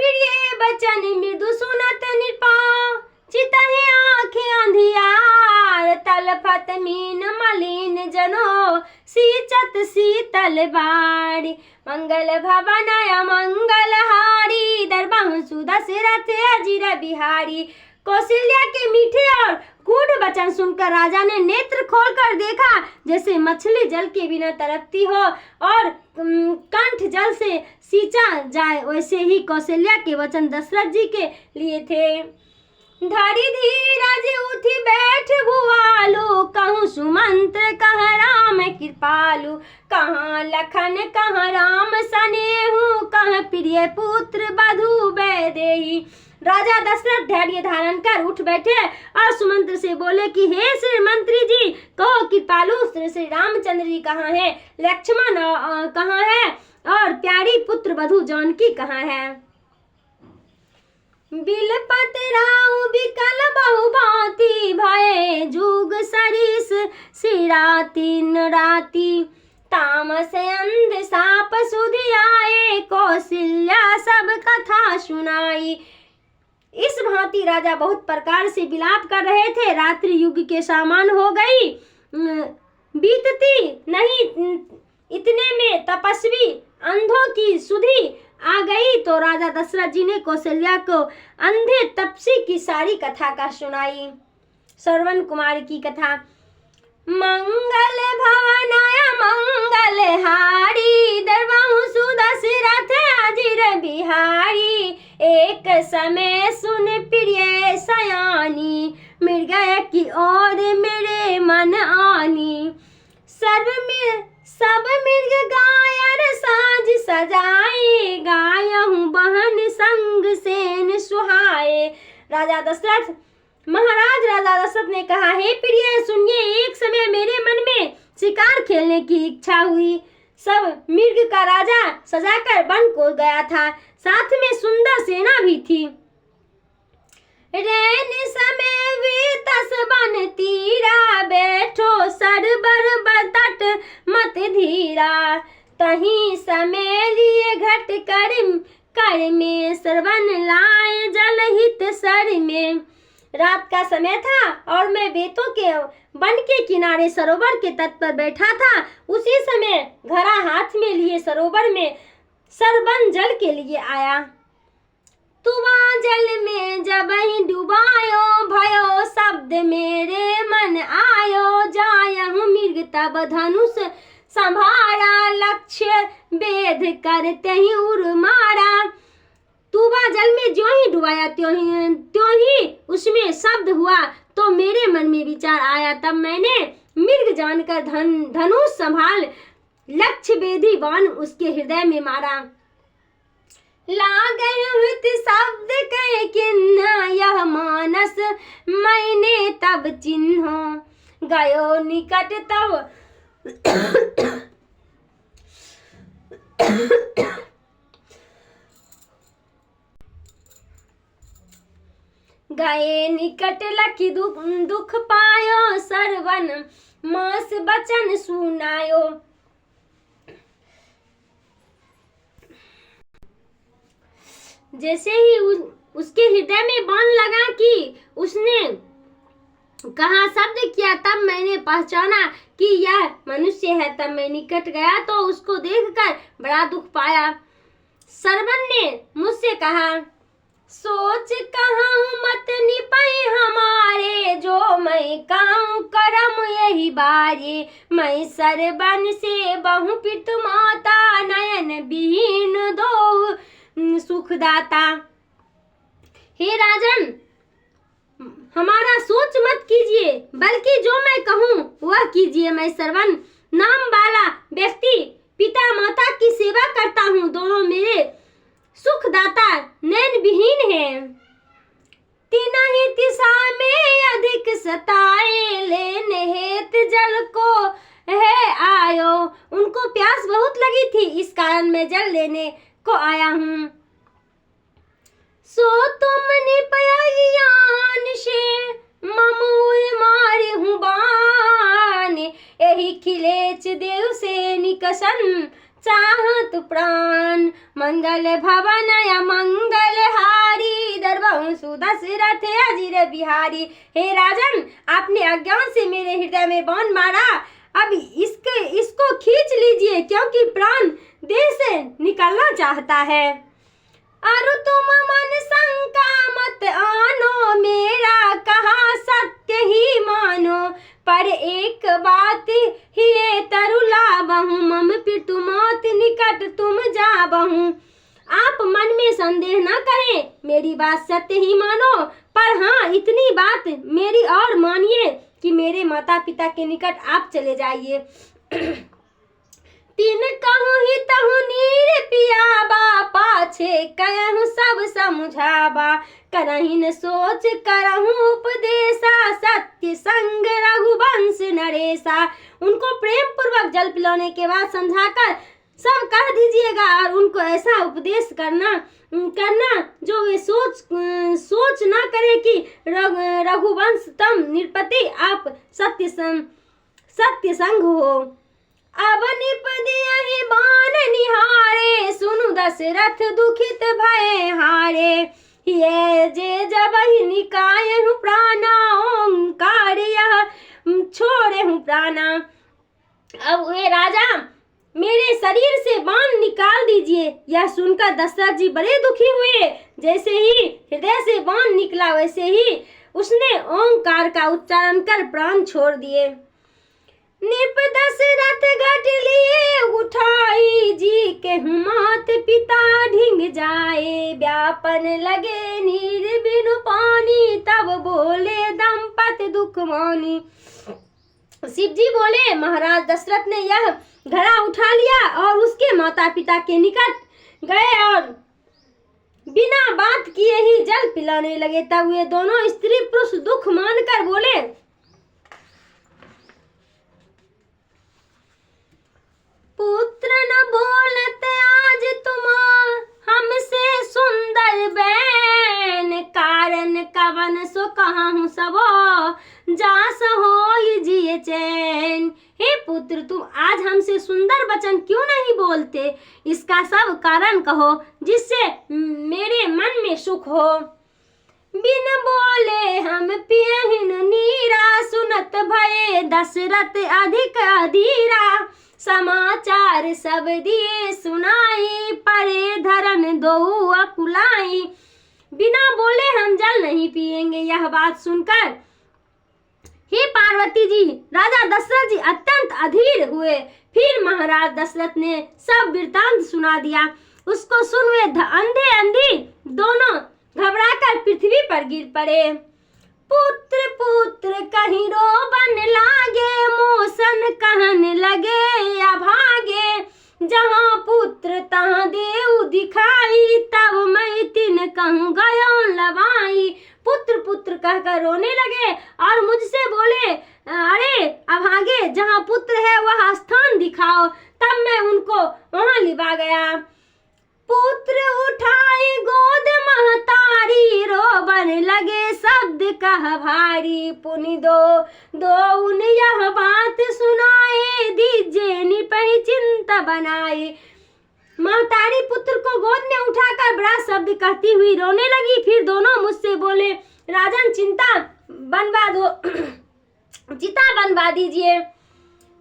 प्रिय बचन मृदु सुनत निरपाव, चितहि आँखें अंधियार। तलफत मीन मलिन जनो, सींचत शीतल बारी। मंगल भवन अमंगल हारी, दरबहु सुदशरथ अजिर बिहारी। कौशल्या के मीठे और गूढ़ वचन सुनकर राजा ने नेत्र खोलकर देखा, जैसे मछली जल के बिना तड़पती हो और कंठ जल से सींचा जाए, वैसे ही कौशल्या के वचन दशरथ जी के लिए थे। धरि धीरज उठी बैठ भुआलु, कहूँ सुमंत्र कह राम कृपालु। कहाँ लखन कहाँ राम सनेहु, कहाँ प्रिय पुत्र बधु वैदेही। राजा दशरथ धैर्य धारण कर उठ बैठे और सुमंत्र से बोले कि हे श्री मंत्री जी, कहो कृपालु श्री रामचंद्र जी कहाँ है, लक्ष्मण कहाँ है और प्यारी पुत्र वधु जानकी कहाँ है। बिलपत राउ बिकल बहु भांति, भय जुग सरिस सिराती नराती। तामस अंध साप सुधि आए, कौशल्या सब कथा सुनाई। इस भांति राजा बहुत प्रकार से विलाप कर रहे थे। रात्रि युग के समान हो गई, बीतती नहीं इतने में तपस्वी अंधों की सुधि आ गई तो राजा दशरथ जी ने कौशल्या को अंधे तपसी की सारी कथा का सुनाई। श्रवण कुमार की कथा। मंगल भवनाय मंगल हारी, दरबहु सुदशरथ अजिर बिहारी। एक समय सुन प्रिय सयानी, मृग की ओर मेरे मन आनी। सब मृग गायर साज सजाए, गायहूँ बहन संग सेन सुहाए। राजा दशरथ ने कहा, हे प्रिय सुनिए, एक समय मेरे मन में शिकार खेलने की इच्छा हुई। सब मृग का राजा सजाकर वन को गया था, साथ में सुंदर सेना भी थी। रैन समय वे तस बन तीरा, बैठो सरबर बतट मत धीरा। तही समय लिए घट कर में, श्रवण लाए जल हित सर में। रात का समय था और मैं बेतों के वन के किनारे सरोवर के तट पर बैठा था। उसी समय घड़ा हाथ में लिए सरोवर में सरबन जल के लिए आया। तुवा जल में जब ही डुबायो, भयो शब्द मेरे मन आयो। जायहु मृग तब धनुष संभारा, लक्ष्य वेद करते ही उर मारा। तुवा जल में जो ही डुबाया त्यों ही उसमें शब्द हुआ तो मेरे मन में विचार आया। तब मैंने मृग जानकर धनुष संभाल लक्ष्य वेदी बाण उसके हृदय में मारा। लागत शब्द कह किन्ना, यह मानस मैंने तब चिन्हो। गयो निकट तब गए निकट लखी दुख पायो, सरवन मास बचन सुनायो। जैसे ही उसके हृदय में बाण लगा कि उसने कहा शब्द किया, तब मैंने पहचाना कि यह मनुष्य है। तब मैं निकट गया तो उसको देखकर बड़ा दुख पाया। सरवन ने मुझसे कहा, सोच कहूँ मत निपई हमारे, जो मैं कहूँ करम यही बारे। मैं सरवन से बहु पित माता, नयन विहीन दो सुखदाता। हे राजन, हमारा सोच मत कीजिए, बल्कि जो मैं कहूँ वह कीजिए। मैं सरवन नाम वाला व्यक्ति पिता माता की सेवा करता हूँ, दोनों मेरे सुखदाता नयन विहीन है। तिनहि दिशा में अधिक सताए, लेने हेत जल को है आयो। उनको प्यास बहुत लगी थी, इस कारण मैं जल लेने को आया हूँ। सो तुम निपयान से ममूर मारे हूँ बान, यही खिलेच देव से निकसन चाहत प्राण। मंगल भवन या मंगल हारी, दरबहु दशरथ अजीर बिहारी। हे राजन, आपने अज्ञान से मेरे हृदय में बाण मारा, अब इसको खींच लीजिए, क्योंकि प्राण देह से निकलना चाहता है। अरु तुम मन शंका मत आनो, मेरा कहा सत्य ही मानो। पर एक बात ही तरुला बहु, मम पितु मौत निकट तुम जा बहु। आप मन में संदेह न करें, मेरी बात सत्य ही मानो, पर हाँ इतनी बात मेरी और मानिए कि मेरे माता पिता के निकट आप चले जाइए। तीन कहूँ ही तहु नीर पियाबा, पाछे कहूँ सब समझाबा। करही न सोच करहूँ उपदेशा, सत्य संग रघुवंश नरेशा। उनको प्रेम पूर्वक जल पिलाने के बाद समझाकर सब कह दीजिएगा, और उनको ऐसा उपदेश करना जो वे सोच ना करे कि रघुवंश तम निरपति आप सत्य संग हो। अब निपदियहि बाण निहारे, सुनु दशरथ दुखित भय हारे। ये जे जबहि निकाय हूँ प्राणा, ओंकार यह छोड़े हूँ प्राणा। अब वे राजा मेरे शरीर से बाण निकाल दीजिए। यह सुनकर दशरथ जी बड़े दुखी हुए। जैसे ही हृदय से बाण निकला, वैसे ही उसने ओंकार का उच्चारण कर प्राण छोड़ दिए। निप दशरथ घट लिए उठाई, जी के मात पिता ढिंग जाए। व्यापन लगे नीर बिनु पानी, तब बोले दंपत दुख मानी। शिव जी बोले, महाराज दशरथ ने यह घड़ा उठा लिया और उसके माता पिता के निकट गए और बिना बात किए ही जल पिलाने लगे। तब वे दोनों स्त्री पुरुष दुख मानकर बोले, पुत्र न बोलत आज तुम हमसे सुंदर बैन, कारण कवन सो कहूँ सबो जास होई जिये चैन। हे पुत्र, तुम आज हमसे सुंदर वचन क्यों नहीं बोलते? इसका सब कारण कहो, जिससे मेरे मन में सुख हो। बिन बोले हम पियहिन नीरा, सुनत भये दशरथ अधिक अधीरा। समाचार सब दिए सुनाई, परे धरन दो अकुलाई। बिना बोले हम जल नहीं पिएंगे। यह बात सुनकर हे पार्वती जी, राजा दशरथ जी अत्यंत अधीर हुए। फिर महाराज दशरथ ने सब वृत्तांत सुना दिया। उसको सुन वे अंधे अंधी दोनों घबराकर पृथ्वी पर गिर पड़े। पुत्र पुत्र कहीं रोबन लागे, मोसन कहन लगे अभागे। जहाँ पुत्र तहाँ देव दिखाई, तब मैं तिन कहूँ गयो लवाई। पुत्र पुत्र कहकर रोने लगे और मुझसे बोले, अरे अभागे, जहाँ पुत्र है वह स्थान दिखाओ। तब मैं उनको वहां लिवा गया। पुत्र उठाई गोद महतारी, रोबन लगे शब्द कह भारी। पुनि दो उन यह बात सुनाए, दीजे निपहि चिंता बनाए। महतारी पुत्र को गोद में उठाकर बड़ा शब्द कहती हुई रोने लगी। फिर दोनों मुझसे बोले, राजन चिता बनवा दीजिए।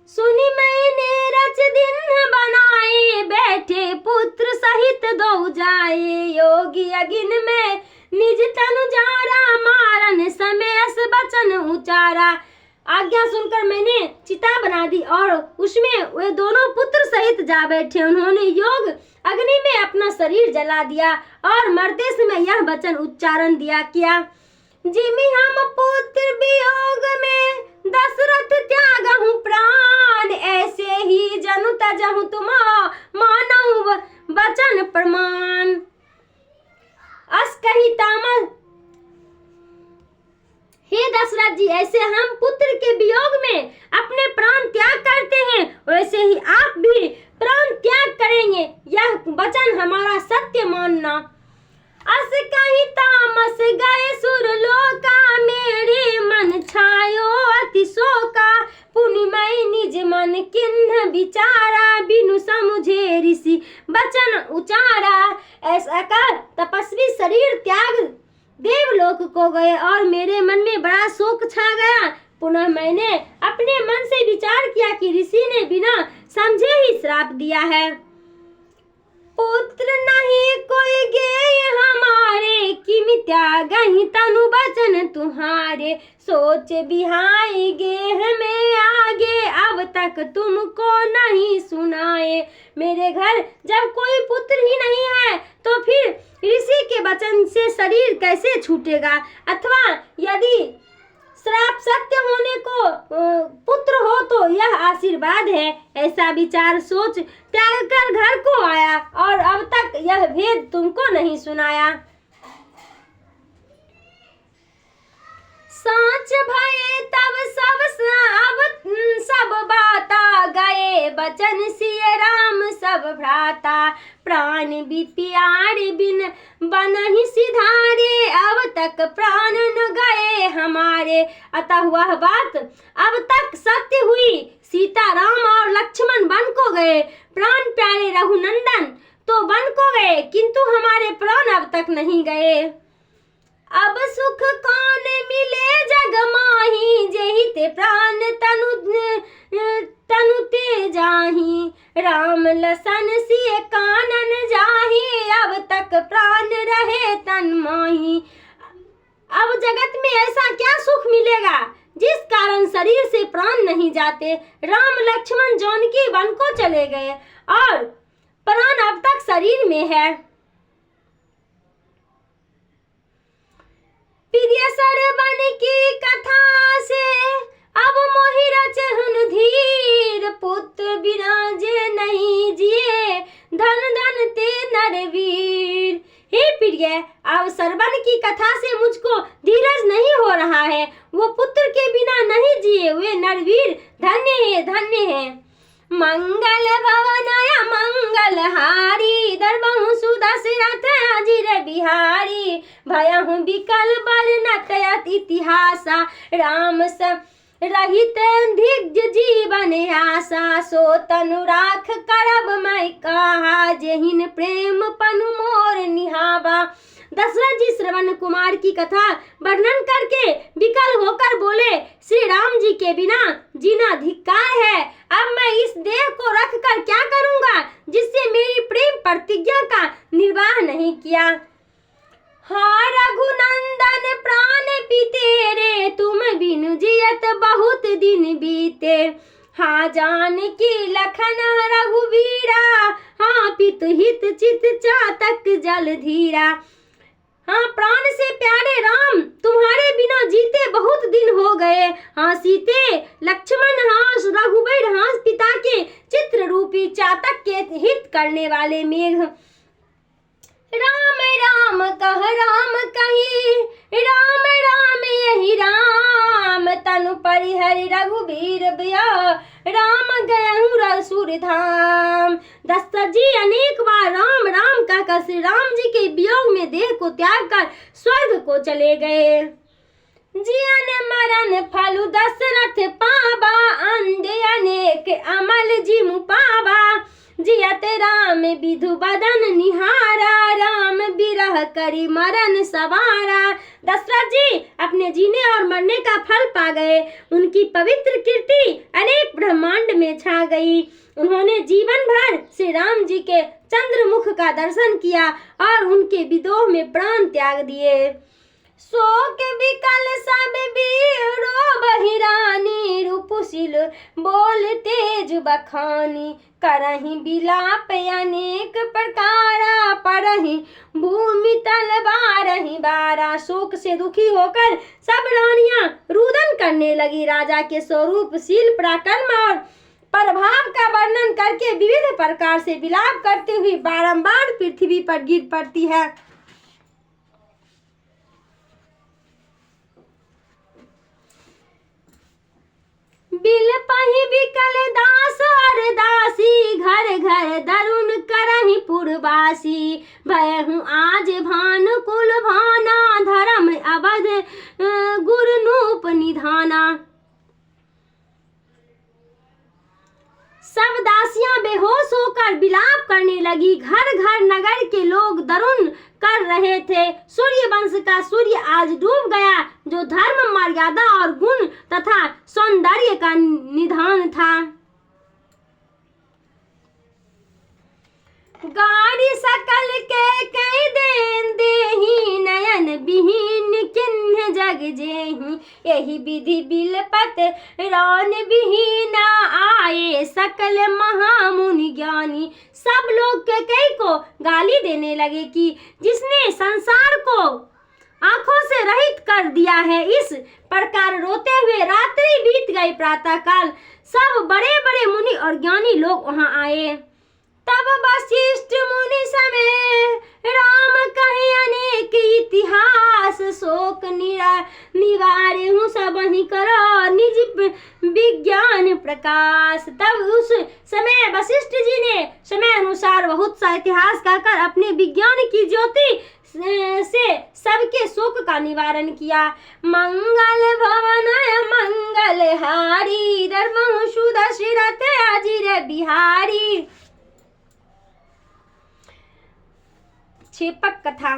सुनी मैंने रच दिन बनाए, बैठे पुत्र सहित दो जाए। योगी अगिन में निज तनु जारा, मारन समय अस बचन उचारा। आज्ञा सुनकर मैंने चिता बना दी और उसमें वे दोनों पुत्र सहित जा बैठे। उन्होंने योग अग्नि में अपना शरीर जला दिया और मरते समय यह वचन उच्चारण किया, जिमि हम पुत्र वियोग में दशरथ त्यागहु प्राण। ऐसे ही जनु तजहु तुम मानहु वचन प्रमाण। अस कही तामस दशरथ जी, ऐसे हम पुत्र के वियोग में अपने प्राण त्याग करते हैं, वैसे ही आप भी प्राण त्याग करेंगे, यह वचन हमारा सत्य मानना। अस कही तामस गए सुरलोका, मेरे मन छायो अति शोका। पुनिमय निज मन किन्ह विचारा, बिनु समुझे ऋषि वचन उचारा। ऐसा कर तपस्वी शरीर त्याग देवलोक को गए और मेरे मन में बड़ा शोक छा गया। पुनः मैंने अपने मन से विचार किया कि ऋषि ने बिना समझे ही श्राप दिया है। पुत्र नहीं कोई गेय हमारे, किम त्यागहि तनु बचन तुम्हारे। सोच बिहाई गेह में आगे, अब तक तुमको नहीं सुनाए। मेरे घर जब कोई पुत्र ही नहीं है तो फिर ऋषि के वचन से शरीर कैसे छूटेगा, अथवा यदि श्राप सत्य होने को पुत्र हो तो यह आशीर्वाद है। ऐसा विचार सोच त्याग कर घर को आया और अब तक यह भेद तुमको नहीं सुनाया। साँच भये तब सब बाता, गए बचन सिय राम सब भ्राता। प्राण भी प्यारे बिन बनहि सिधारे, अब तक प्राण न गए हमारे। अतः वह बात अब तक सत्य हुई, सीता राम और लक्ष्मण वन को गए। प्राण प्यारे रघुनंदन तो वन को गए, किंतु हमारे प्राण अब तक नहीं गए। अब सुख कौन मिले जग माही, जेहि ते प्राण तनु ते जाही। राम लसन सिय कानन जाही, अब तक प्राण रहे तन माही। अब जगत में ऐसा क्या सुख मिलेगा जिस कारण शरीर से प्राण नहीं जाते। राम लक्ष्मण जानकी वन को चले गए और प्राण अब तक शरीर में है। प्रिय सरवन की कथा से अब मोहि रचहन धीर। पुत्र बिना जे नहीं जिए, धन धन ते नरवीर। हे प्रिय, अब सरवन की कथा से मुझको धीरज नहीं हो रहा है। वो पुत्र के बिना नहीं जिए हुए नरवीर धन्य है। मंगल भवनय मंगल हारी, दरबहु सुदशरथ अजिर बिहारी। भयहु विकल वर्णत इतिहासा, राम सब रहित दिग्ज जीवन आशा। सो तनु राख करब मैं कहा, जेहिन प्रेम पनु मोर निहावा। दशरथ जी श्रवण कुमार की कथा वर्णन करके विकल होकर बोले, श्री राम जी के बिना जीना धिक्कार है। अब मैं इस देह को रख कर क्या करूंगा जिससे मेरी प्रेम प्रतिज्ञा का निर्वाह नहीं किया। हाँ रघुनंदन प्राण पितेरे, तुम बिनु जियत बहुत दिन बीते। हाँ जानकी लखन रघुवीरा, हाँ पितु हित चित चातक जल धीरा। हाँ प्राण से प्यारे राम, तुम्हारे बिना जीते बहुत दिन हो गए। हाँ सीते लक्ष्मण, हाँ रघुवीर, हाँ पिता के चित्र रूपी चातक के हित करने वाले मेघ। राम राम कह राम कही, राम राम यही राम। तनु परिहरि रघुबीर बिया, राम गयहु रसूर धाम। दशरथ जी अनेक बार राम राम कहकर श्री राम जी के वियोग में देह को त्याग कर स्वर्ग को चले गए। जियन मरण फलु दशरथ पावा, अंधे अनेक अमल जिमु पावा। जियत राम विधु बदन निहारा, राम बिरह करी मरण सवारा। दशरथ जी अपने जीने और मरने का फल पा गए। उनकी पवित्र कीर्ति अनेक ब्रह्मांड में छा गई। उन्होंने जीवन भर श्री राम जी के चंद्रमुख का दर्शन किया और उनके विदोह में प्राण त्याग दिए। शोक विकल सब बीरो बहिरानी, रूपशील बोल तेज बखानी। करहि बिलाप अनेक प्रकारा, परहि भूमि तल बारहि बारा। शोक से दुखी होकर सब रानियां रुदन करने लगी। राजा के स्वरूप शील पराक्रम और प्रभाव का वर्णन करके विविध प्रकार से विलाप करते हुए बारंबार पृथ्वी पर गिर पड़ती है। बिल पही बिकल दास और दासी, घर घर दरुन करहि पुरवासी। भयहु आज भान कुल भाना, धर्म अवध गुरनूप निधाना। सब दासियां बेहोश होकर विलाप करने लगी। घर घर नगर के लोग दरुन कर रहे थे। सूर्य वंश का सूर्य आज डूब गया, जो धर्म, मर्यादा और गुण तथा सौंदर्य का निधान था। गाड़ी सकल के कई देन देही, नयन बिहीन किन्ह जग जेही। यही विधि बिलपत रौन बिहीना, आए सकल महामुनि ज्ञानी। सब लोग कई को गाली देने लगे कि जिसने संसार को आंखों से रहित कर दिया है। इस प्रकार रोते हुए रात्रि बीत गई। प्रातः काल सब बड़े बड़े मुनि और ज्ञानी लोग वहां आए। तब वशिष्ठ मुनि समय राम कहे अनेक इतिहास, शोक निवारहु सबहि करो निज विज्ञान प्रकाश। तब उस समय वशिष्ठ जी ने समय अनुसार बहुत सा इतिहास कहकर अपने विज्ञान की ज्योति से सबके शोक का निवारण किया। मंगल भवन मंगल हारी, धर्म सुदशिरथ अजिर बिहारी। क्षेपक कथा।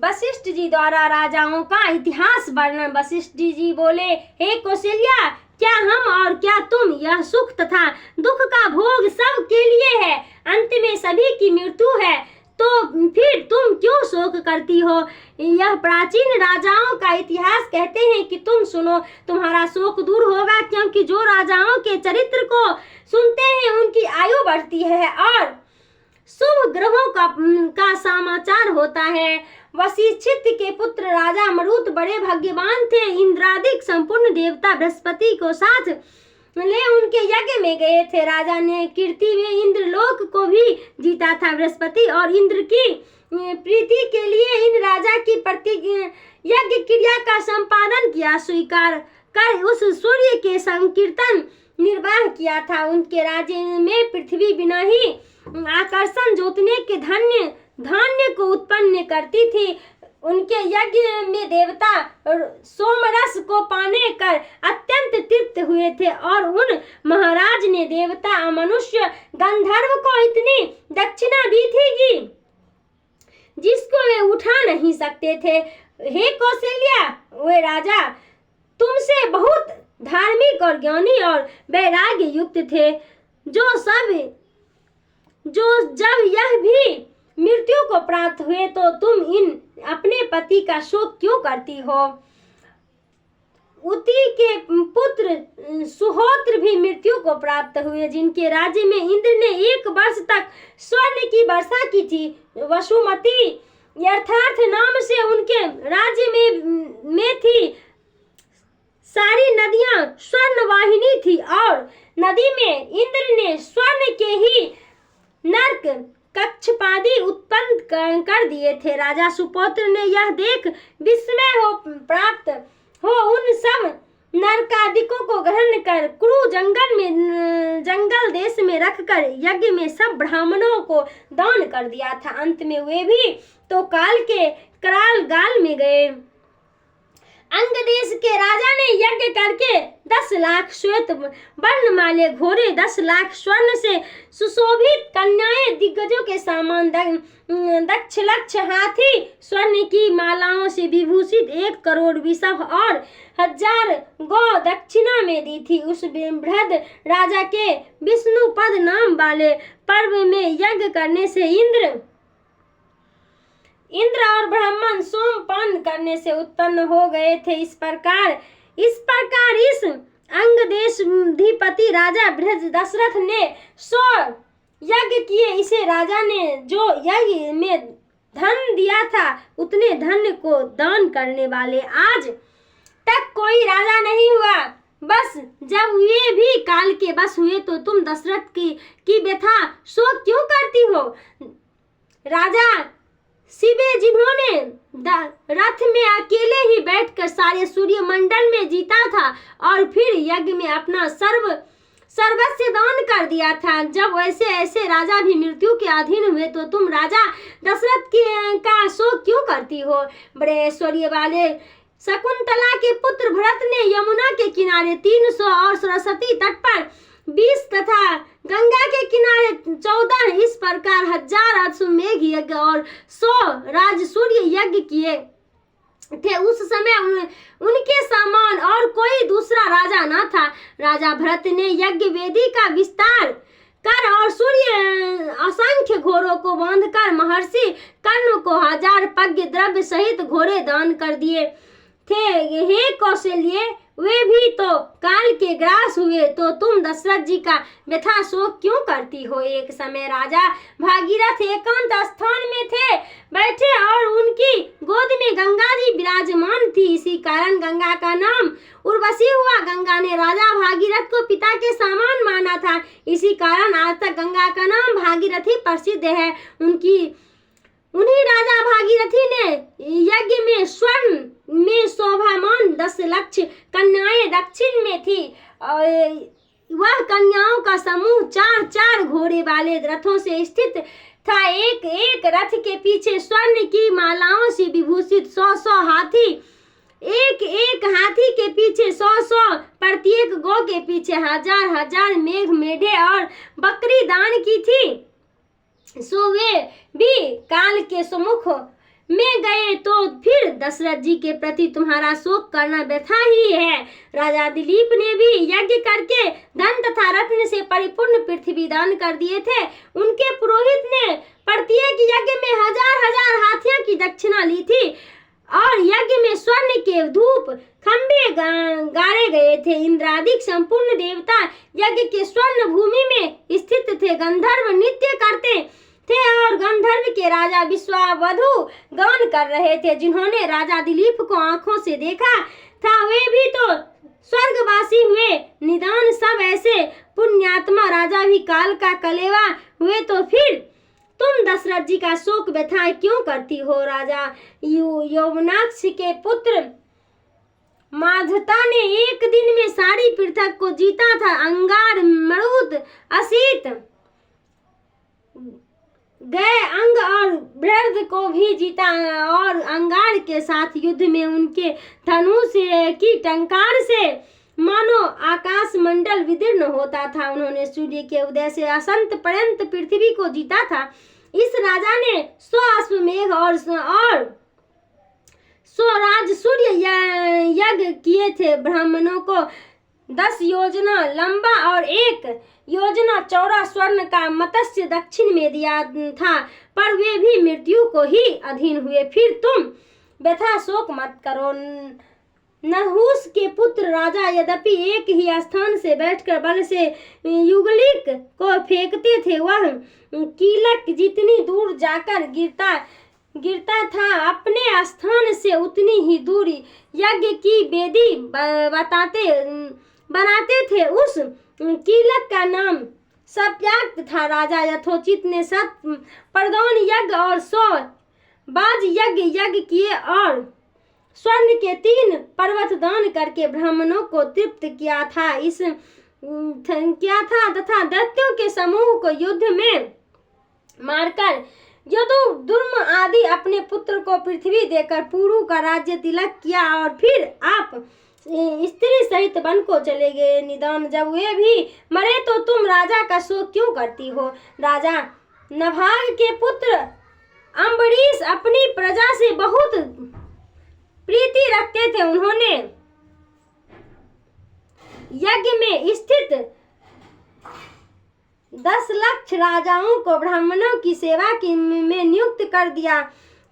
वशिष्ठ जी द्वारा राजाओं का इतिहास वर्णन। वशिष्ठ जी बोले, हे कौशल्या, क्या हम और क्या तुम, यह सुख तथा दुख का भोग सब के लिए है। अंत में सभी की मृत्यु है, तो फिर तुम क्यों शोक करती हो। यह प्राचीन राजाओं का इतिहास कहते हैं कि तुम सुनो, तुम्हारा शोक दूर होगा, क्योंकि जो राजाओं के चरित्र को सुनते हैं उनकी आयु बढ़ती है और शुभ ग्रहों का समाचार होता है। वशिष्ठ के पुत्र राजा मरुत बड़े भाग्यवान थे। इंद्रादिक संपूर्ण देवता बृहस्पति को साथ ले उनके यज्ञ में गए थे। राजा ने कीर्ति में इंद्रलोक को भी जीता था। बृहस्पति और इंद्र की प्रीति के लिए इन राजा की प्रति यज्ञ क्रिया का संपादन किया स्वीकार कर उस सूर्य के संकीर्तन निर्वाह किया था। उनके राज्य में पृथ्वी बिना ही आकर्षण जोतने के धान्य को उत्पन्न करती थी। उनके यज्ञ में देवता सोमरस को पाने कर अत्यंत तृप्त हुए थे और उन महाराज ने देवता मनुष्य गंधर्व को इतनी दक्षिणा दी थी कि जिसको वे उठा नहीं सकते थे। हे कौशल्या, वे राजा तुमसे बहुत धार्मिक और ज्ञानी और वैराग्य युक्त थे, जो जब यह भी मृत्यु को प्राप्त हुए तो तुम इन अपने पति का शोक क्यों करती हो। उति के पुत्र सुहोत्र भी मृत्यु को प्राप्त हुए, जिनके राज्य में इंद्र ने 1 वर्ष तक स्वर्ण की वर्षा की थी। वसुमती यथार्थ नाम से उनके राज्य में थी। सारी नदियां स्वर्ण वाहिनी थी और नदी में इंद्र ने स्वर्ण के ही नर्क कक्षपादी उत्पन्न कर दिए थे। राजा सुपुत्र ने यह देख विस्मय प्राप्त हो उन सब नरकादिकों को ग्रहण कर कुरु जंगल देश में रखकर यज्ञ में सब ब्राह्मणों को दान कर दिया था। अंत में वे भी तो काल के कराल गाल में गए। अंग देश के राजा ने यज्ञ करके 10 लाख श्वेत वर्णमाले घोड़े, 10 लाख स्वर्ण से सुशोभित कन्याएं, दिग्गजों के सामान, दक्ष लक्ष हाथी, स्वर्ण की मालाओं से विभूषित 1 करोड़ वृषभ और 1000 गौ दक्षिणा में दी थी। उस बृहद राजा के विष्णुपद नाम वाले पर्व में यज्ञ करने से इंद्र और ब्राह्मण सोमपान करने से उत्पन्न हो गए थे। इस प्रकार इस अंग देशाधिपति राजा बृहद दशरथ ने 100 यज्ञ किए। इसे राजा ने जो यज्ञ में धन दिया था उतने धन को दान करने वाले आज तक कोई राजा नहीं हुआ। बस जब वे भी काल के बस हुए तो तुम दशरथ की व्यथा शोक क्यों करती हो। राजा शिवे जिन्होंने रथ में अकेले ही बैठकर सारे सूर्य मंडल में जीता था और फिर यज्ञ में अपना सर्वस्व दान कर दिया था। जब ऐसे ऐसे राजा भी मृत्यु के अधीन हुए तो तुम राजा दशरथ का शोक क्यों करती हो? बड़े ऐश्वर्य वाले शकुंतला के पुत्र भरत ने यमुना के किनारे 300 और सरस्वती तट पर 20 तथा गंगा के किनारे 14 इस प्रकार 1000 अश्वमेघ यज्ञ और 100 राजसूय यज्ञ किए थे। उस समय उनके समान और कोई दूसरा राजा न था। राजा भरत ने यज्ञ वेदी का विस्तार कर और सूर्य असंख्य घोड़ों को बांधकर महर्षि कर्ण को 1000 पज्ञ द्रव्य सहित घोड़े दान कर दिए थे। हे कौशल्य, वे भी तो काल के ग्रास हुए, तो तुम दशरथ जी का व्यथा शोक क्यों करती हो? एक समय राजा भागीरथ एकांत स्थान में थे बैठे और उनकी गोद में गंगा जी विराजमान थी। इसी कारण गंगा का नाम उर्वशी हुआ। गंगा ने राजा भागीरथ को पिता के समान माना था। इसी कारण आज तक गंगा का नाम भागीरथ ही प्रसिद्ध है। उन्हीं राजा भागीरथी ने यज्ञ में स्वर्ण में शोभामान 10 लाख कन्याएं दक्षिण में थी। वह कन्याओं का समूह 4-4 घोड़े वाले रथों से स्थित था। एक एक रथ के पीछे स्वर्ण की मालाओं से विभूषित 100-100 हाथी, एक एक हाथी के पीछे 100-100, प्रत्येक गौ के पीछे 1000-1000 मेघ मेढे और बकरी दान की थी। सो वे भी काल के सम्मुख में गए, तो फिर दशरथ जी के प्रति तुम्हारा शोक करना व्यथा ही है। राजा दिलीप ने भी यज्ञ करके धन तथा रत्न से परिपूर्ण पृथ्वी दान कर दिए थे। उनके पुरोहित ने प्रत्येक यज्ञ में 1000-1000 हाथियों की दक्षिणा ली थी और यज्ञ में स्वर्ण के धूप खंभे गाड़े गए थे। इंद्रादिक संपूर्ण देवता यज्ञ के स्वर्ण भूमि में स्थित थे। गंधर्व नृत्य करते थे और गंधर्व के राजा विश्वावधु गान कर रहे थे। जिन्होंने राजा दिलीप को आंखों से देखा था वे भी तो स्वर्गवासी हुए। निदान सब ऐसे पुण्यात्मा राजा भी काल का कलेवा हुए, तो फिर तुम दशरथ जी का शोक व्यथा क्यों करती हो? राजा यौवनाक्ष के पुत्र माधता ने एक दिन में सारी पृथक को जीता था। अंगार, मरुत, असित, गए अंग और बृहद को भी जीता और अंगार के साथ युद्ध में उनके धनुष की टंकार से मानो आकाश मंडल विदीर्ण होता था। उन्होंने सूर्य के उदय से असंत पर्यंत पृथ्वी को जीता था। इस राजा ने 100 अश्वमेघ और 100 राजसूय यज्ञ किए थे। ब्राह्मणों को 10 योजना लंबा और 1 योजना चौड़ा स्वर्ण का मत्स्य दक्षिण में दिया था, पर वे भी मृत्यु को ही अधीन हुए। फिर तुम व्यथा शोक मत करो। नहुस के पुत्र राजा यद्यपि एक ही स्थान से बैठकर बल से युगलिक को फेंकते थे, वह कीलक जितनी दूर जाकर गिरता था, अपने स्थान से उतनी ही दूरी यज्ञ की वेदी बनाते थे। उस कीलक का नाम सप्याक्त था। राजा यथोचित ने 7 प्रदान यज्ञ और 100 बाज यज्ञ किए और स्वर्ण के 3 पर्वत दान करके ब्राह्मणों को तृप्त किया था तथा दैत्यों के समूह को युद्ध में मारकर यदु दुर्म आदि अपने पुत्र को पृथ्वी देकर पुरु का राज्य तिलक किया और फिर आप स्त्री सहित वन को चले गए। निदान जब वे भी मरे तो तुम राजा का शोक क्यों करती हो? राजा नभाग के पुत्र अम्बरीश अपनी प्रजा से बहुत प्रीति रखते थे। उन्होंने यज्ञ में स्थित 10 लाख राजाओं को ब्राह्मणों की सेवा में नियुक्त कर दिया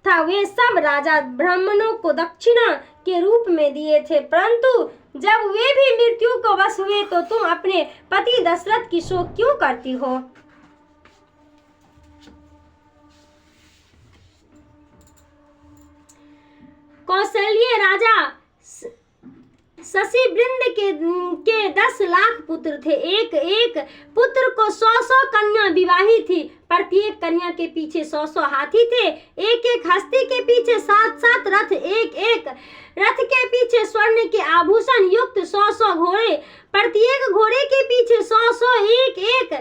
था। वे सब राजा ब्राह्मणों को दक्षिणा के रूप में दिए थे, परंतु जब वे भी मृत्यु को वश हुए तो तुम अपने पति दशरथ की शोक क्यों करती हो? कौशल्य राजा शशि वृंद के 10 लाख पुत्र थे। एक एक पुत्र को 100-100 कन्या विवाही थी, प्रत्येक कन्या के पीछे 100-100 हाथी थे। एक एक हस्ती के पीछे 7-7 रथ, एक एक रथ के पीछे स्वर्ण के आभूषण युक्त 100-100 घोड़े, प्रत्येक घोड़े के पीछे 100-100 एक एक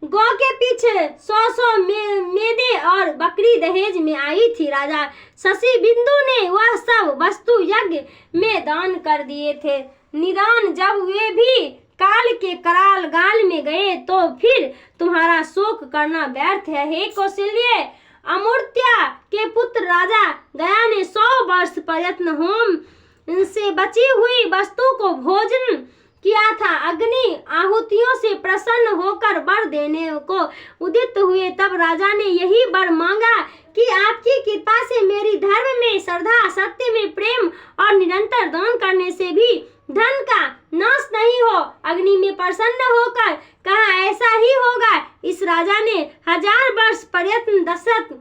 गौ के पीछे 100-100 मेदे और बकरी दहेज में आई थी। राजा शशि बिंदु ने वह सब वस्तु यज्ञ में दान कर दिए थे। निदान जब वे भी काल के कराल गाल में गए तो फिर तुम्हारा शोक करना व्यर्थ है। हे कौशल्य, अमूर्त्या के पुत्र राजा गया ने 100 वर्ष प्रयत्न होम से बची हुई वस्तु को भोजन किया था। अग्नि आहुतियों से प्रसन्न होकर वर देने को उदित हुए। तब राजा ने यही वर मांगा कि आपकी कृपा से मेरी धर्म में श्रद्धा, सत्य में प्रेम और निरंतर दान करने से भी धन का नाश नहीं हो। अग्नि में प्रसन्न होकर कहा, ऐसा ही होगा। इस राजा ने 1000 वर्ष प्रयत्न दशरथ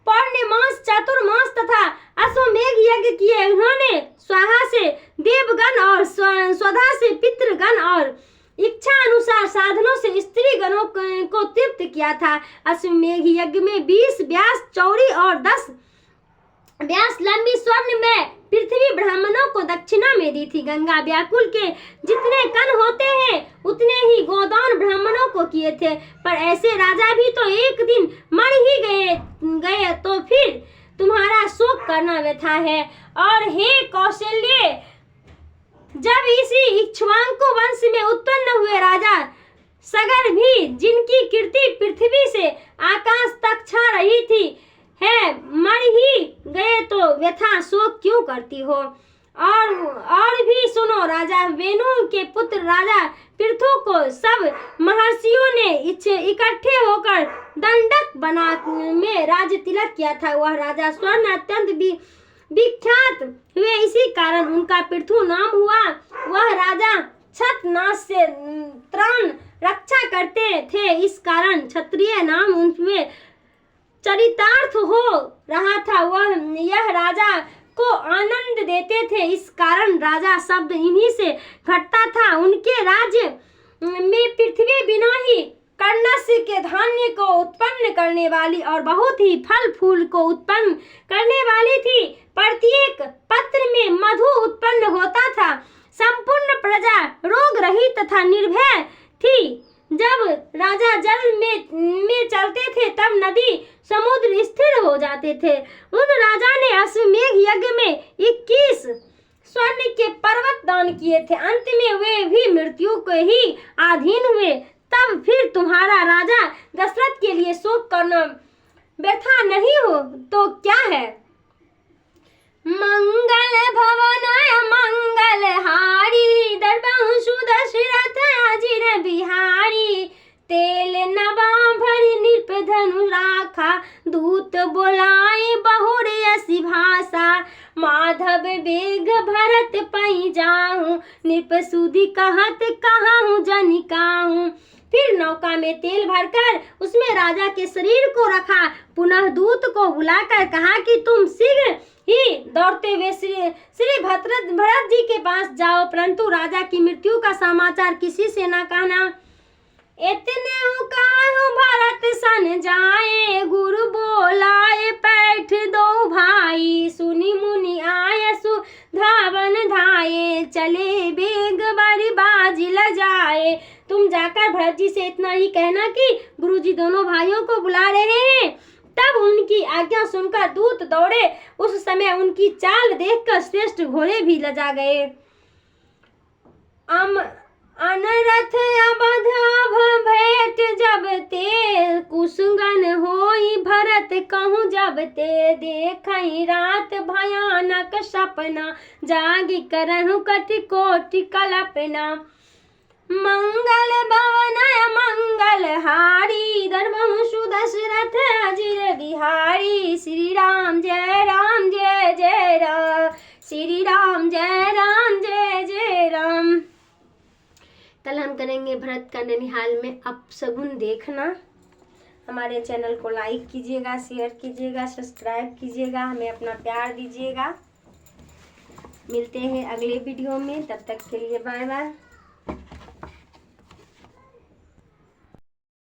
पौर्णमास, चातुर्मास तथा अश्वमेघ यज्ञ किए। उन्होंने स्वाहा से देवगण और स्वधा से पितृगण और इच्छा अनुसार साधनों से स्त्री गणों को तृप्त किया था। अश्वमेघ यज्ञ में 20 व्यास चौड़ी और 10 व्यास लंबी स्वर्ण में पृथ्वी ब्राह्मणों को दक्षिणा में दी थी। गंगा व्याकुल के जितने कण होते हैं उतने ही गोदान ब्राह्मणों को किए थे। पर ऐसे राजा भी तो एक दिन मर ही गए तो फिर तुम्हारा शोक करना व्यथा है। और हे कौशल्य, जब इसी इक्ष्वाकु वंश में उत्पन्न हुए राजा सगर भी, जिनकी कीर्ति पृथ्वी से आकाश तक छा रही थी, है मर ही गए तो व्यथा शोक क्यों करती हो। और भी सुनो, राजा वेणु के पुत्र राजा पृथु को सब महर्षियों ने इकट्ठे होकर दंडक बना में राज तिलक किया था। वह राजा स्वर्ण अत्यंत विख्यात हुए, इसी कारण उनका पृथु नाम हुआ। वह राजा छत्रनाश से त्राण रक्षा करते थे, इस कारण क्षत्रिय नाम उनमें चरितार्थ हो रहा था। वह यह राजा को आनंद देते थे, इस कारण राजा शब्द इन्हीं से घटता था। उनके राज्य में पृथ्वी बिना ही कर्णस्य के धान्य को उत्पन्न करने वाली और बहुत ही फल फूल को उत्पन्न करने वाली थी। प्रत्येक पत्र में मधु उत्पन्न होता था। संपूर्ण प्रजा रोग रहित तथा निर्भय थी। जब राजा जल में चलते थे तब नदी समुद्र स्थिर हो जाते थे। उन राजा ने अश्वमेघ यज्ञ में 21 स्वर्ण के पर्वत दान किए थे। अंत में वे भी मृत्यु के ही अधीन हुए। तब फिर तुम्हारा राजा दशरथ के लिए शोक करना व्यथा नहीं हो तो क्या है। मंगल भवन मंगल हारी, दर्पहु दशरथ अजिर बिहारी। तेल नवा भरी नृप धनु राखा, दूत बोलाए बहुर यसी भाषा। माधव बेग भरत पई जाऊं, नृप सुधि कहत कहाऊं जनिकाऊं। फिर नौका में तेल भरकर उसमें राजा के शरीर को रखा। पुनः दूत को बुलाकर कहा कि तुम शीघ्र ही दौड़ते हुए श्री भरत जी के पास जाओ, परंतु राजा की मृत्यु का समाचार किसी से न कहना। इतने कहूं भरत सन जाए, गुरु बोलाए पैठ दो भाई। सुनी मुनि आए सुधावन धाये, चले बेग बड़ी बाजी ल जाए। तुम जाकर भरत जी से इतना ही कहना कि गुरुजी दोनों भाइयों को बुला रहे हैं। तब उनकी आज्ञा सुनकर दूत दौड़े। उस समय उनकी चाल देखकर श्रेष्ठ घोड़े भी लजा गए। अनरथ अबध भेंट जब ते, कुसुगन होई भरत कहूँ जब ते। देखई रात भयानक सपना, जागी करहु कटि कोटि कल्पना। मंगल भवन मंगल हारी, दर्पहु दशरथ अजिर बिहारी। श्री राम जय राम जय जय राम, श्री राम जय राम जय जय राम। कल हम करेंगे भरत का ननिहाल में अपशगुन देखना। हमारे चैनल को लाइक कीजिएगा, शेयर कीजिएगा, सब्सक्राइब कीजिएगा, हमें अपना प्यार दीजिएगा। मिलते हैं अगले वीडियो में, तब तक के लिए बाय बाय।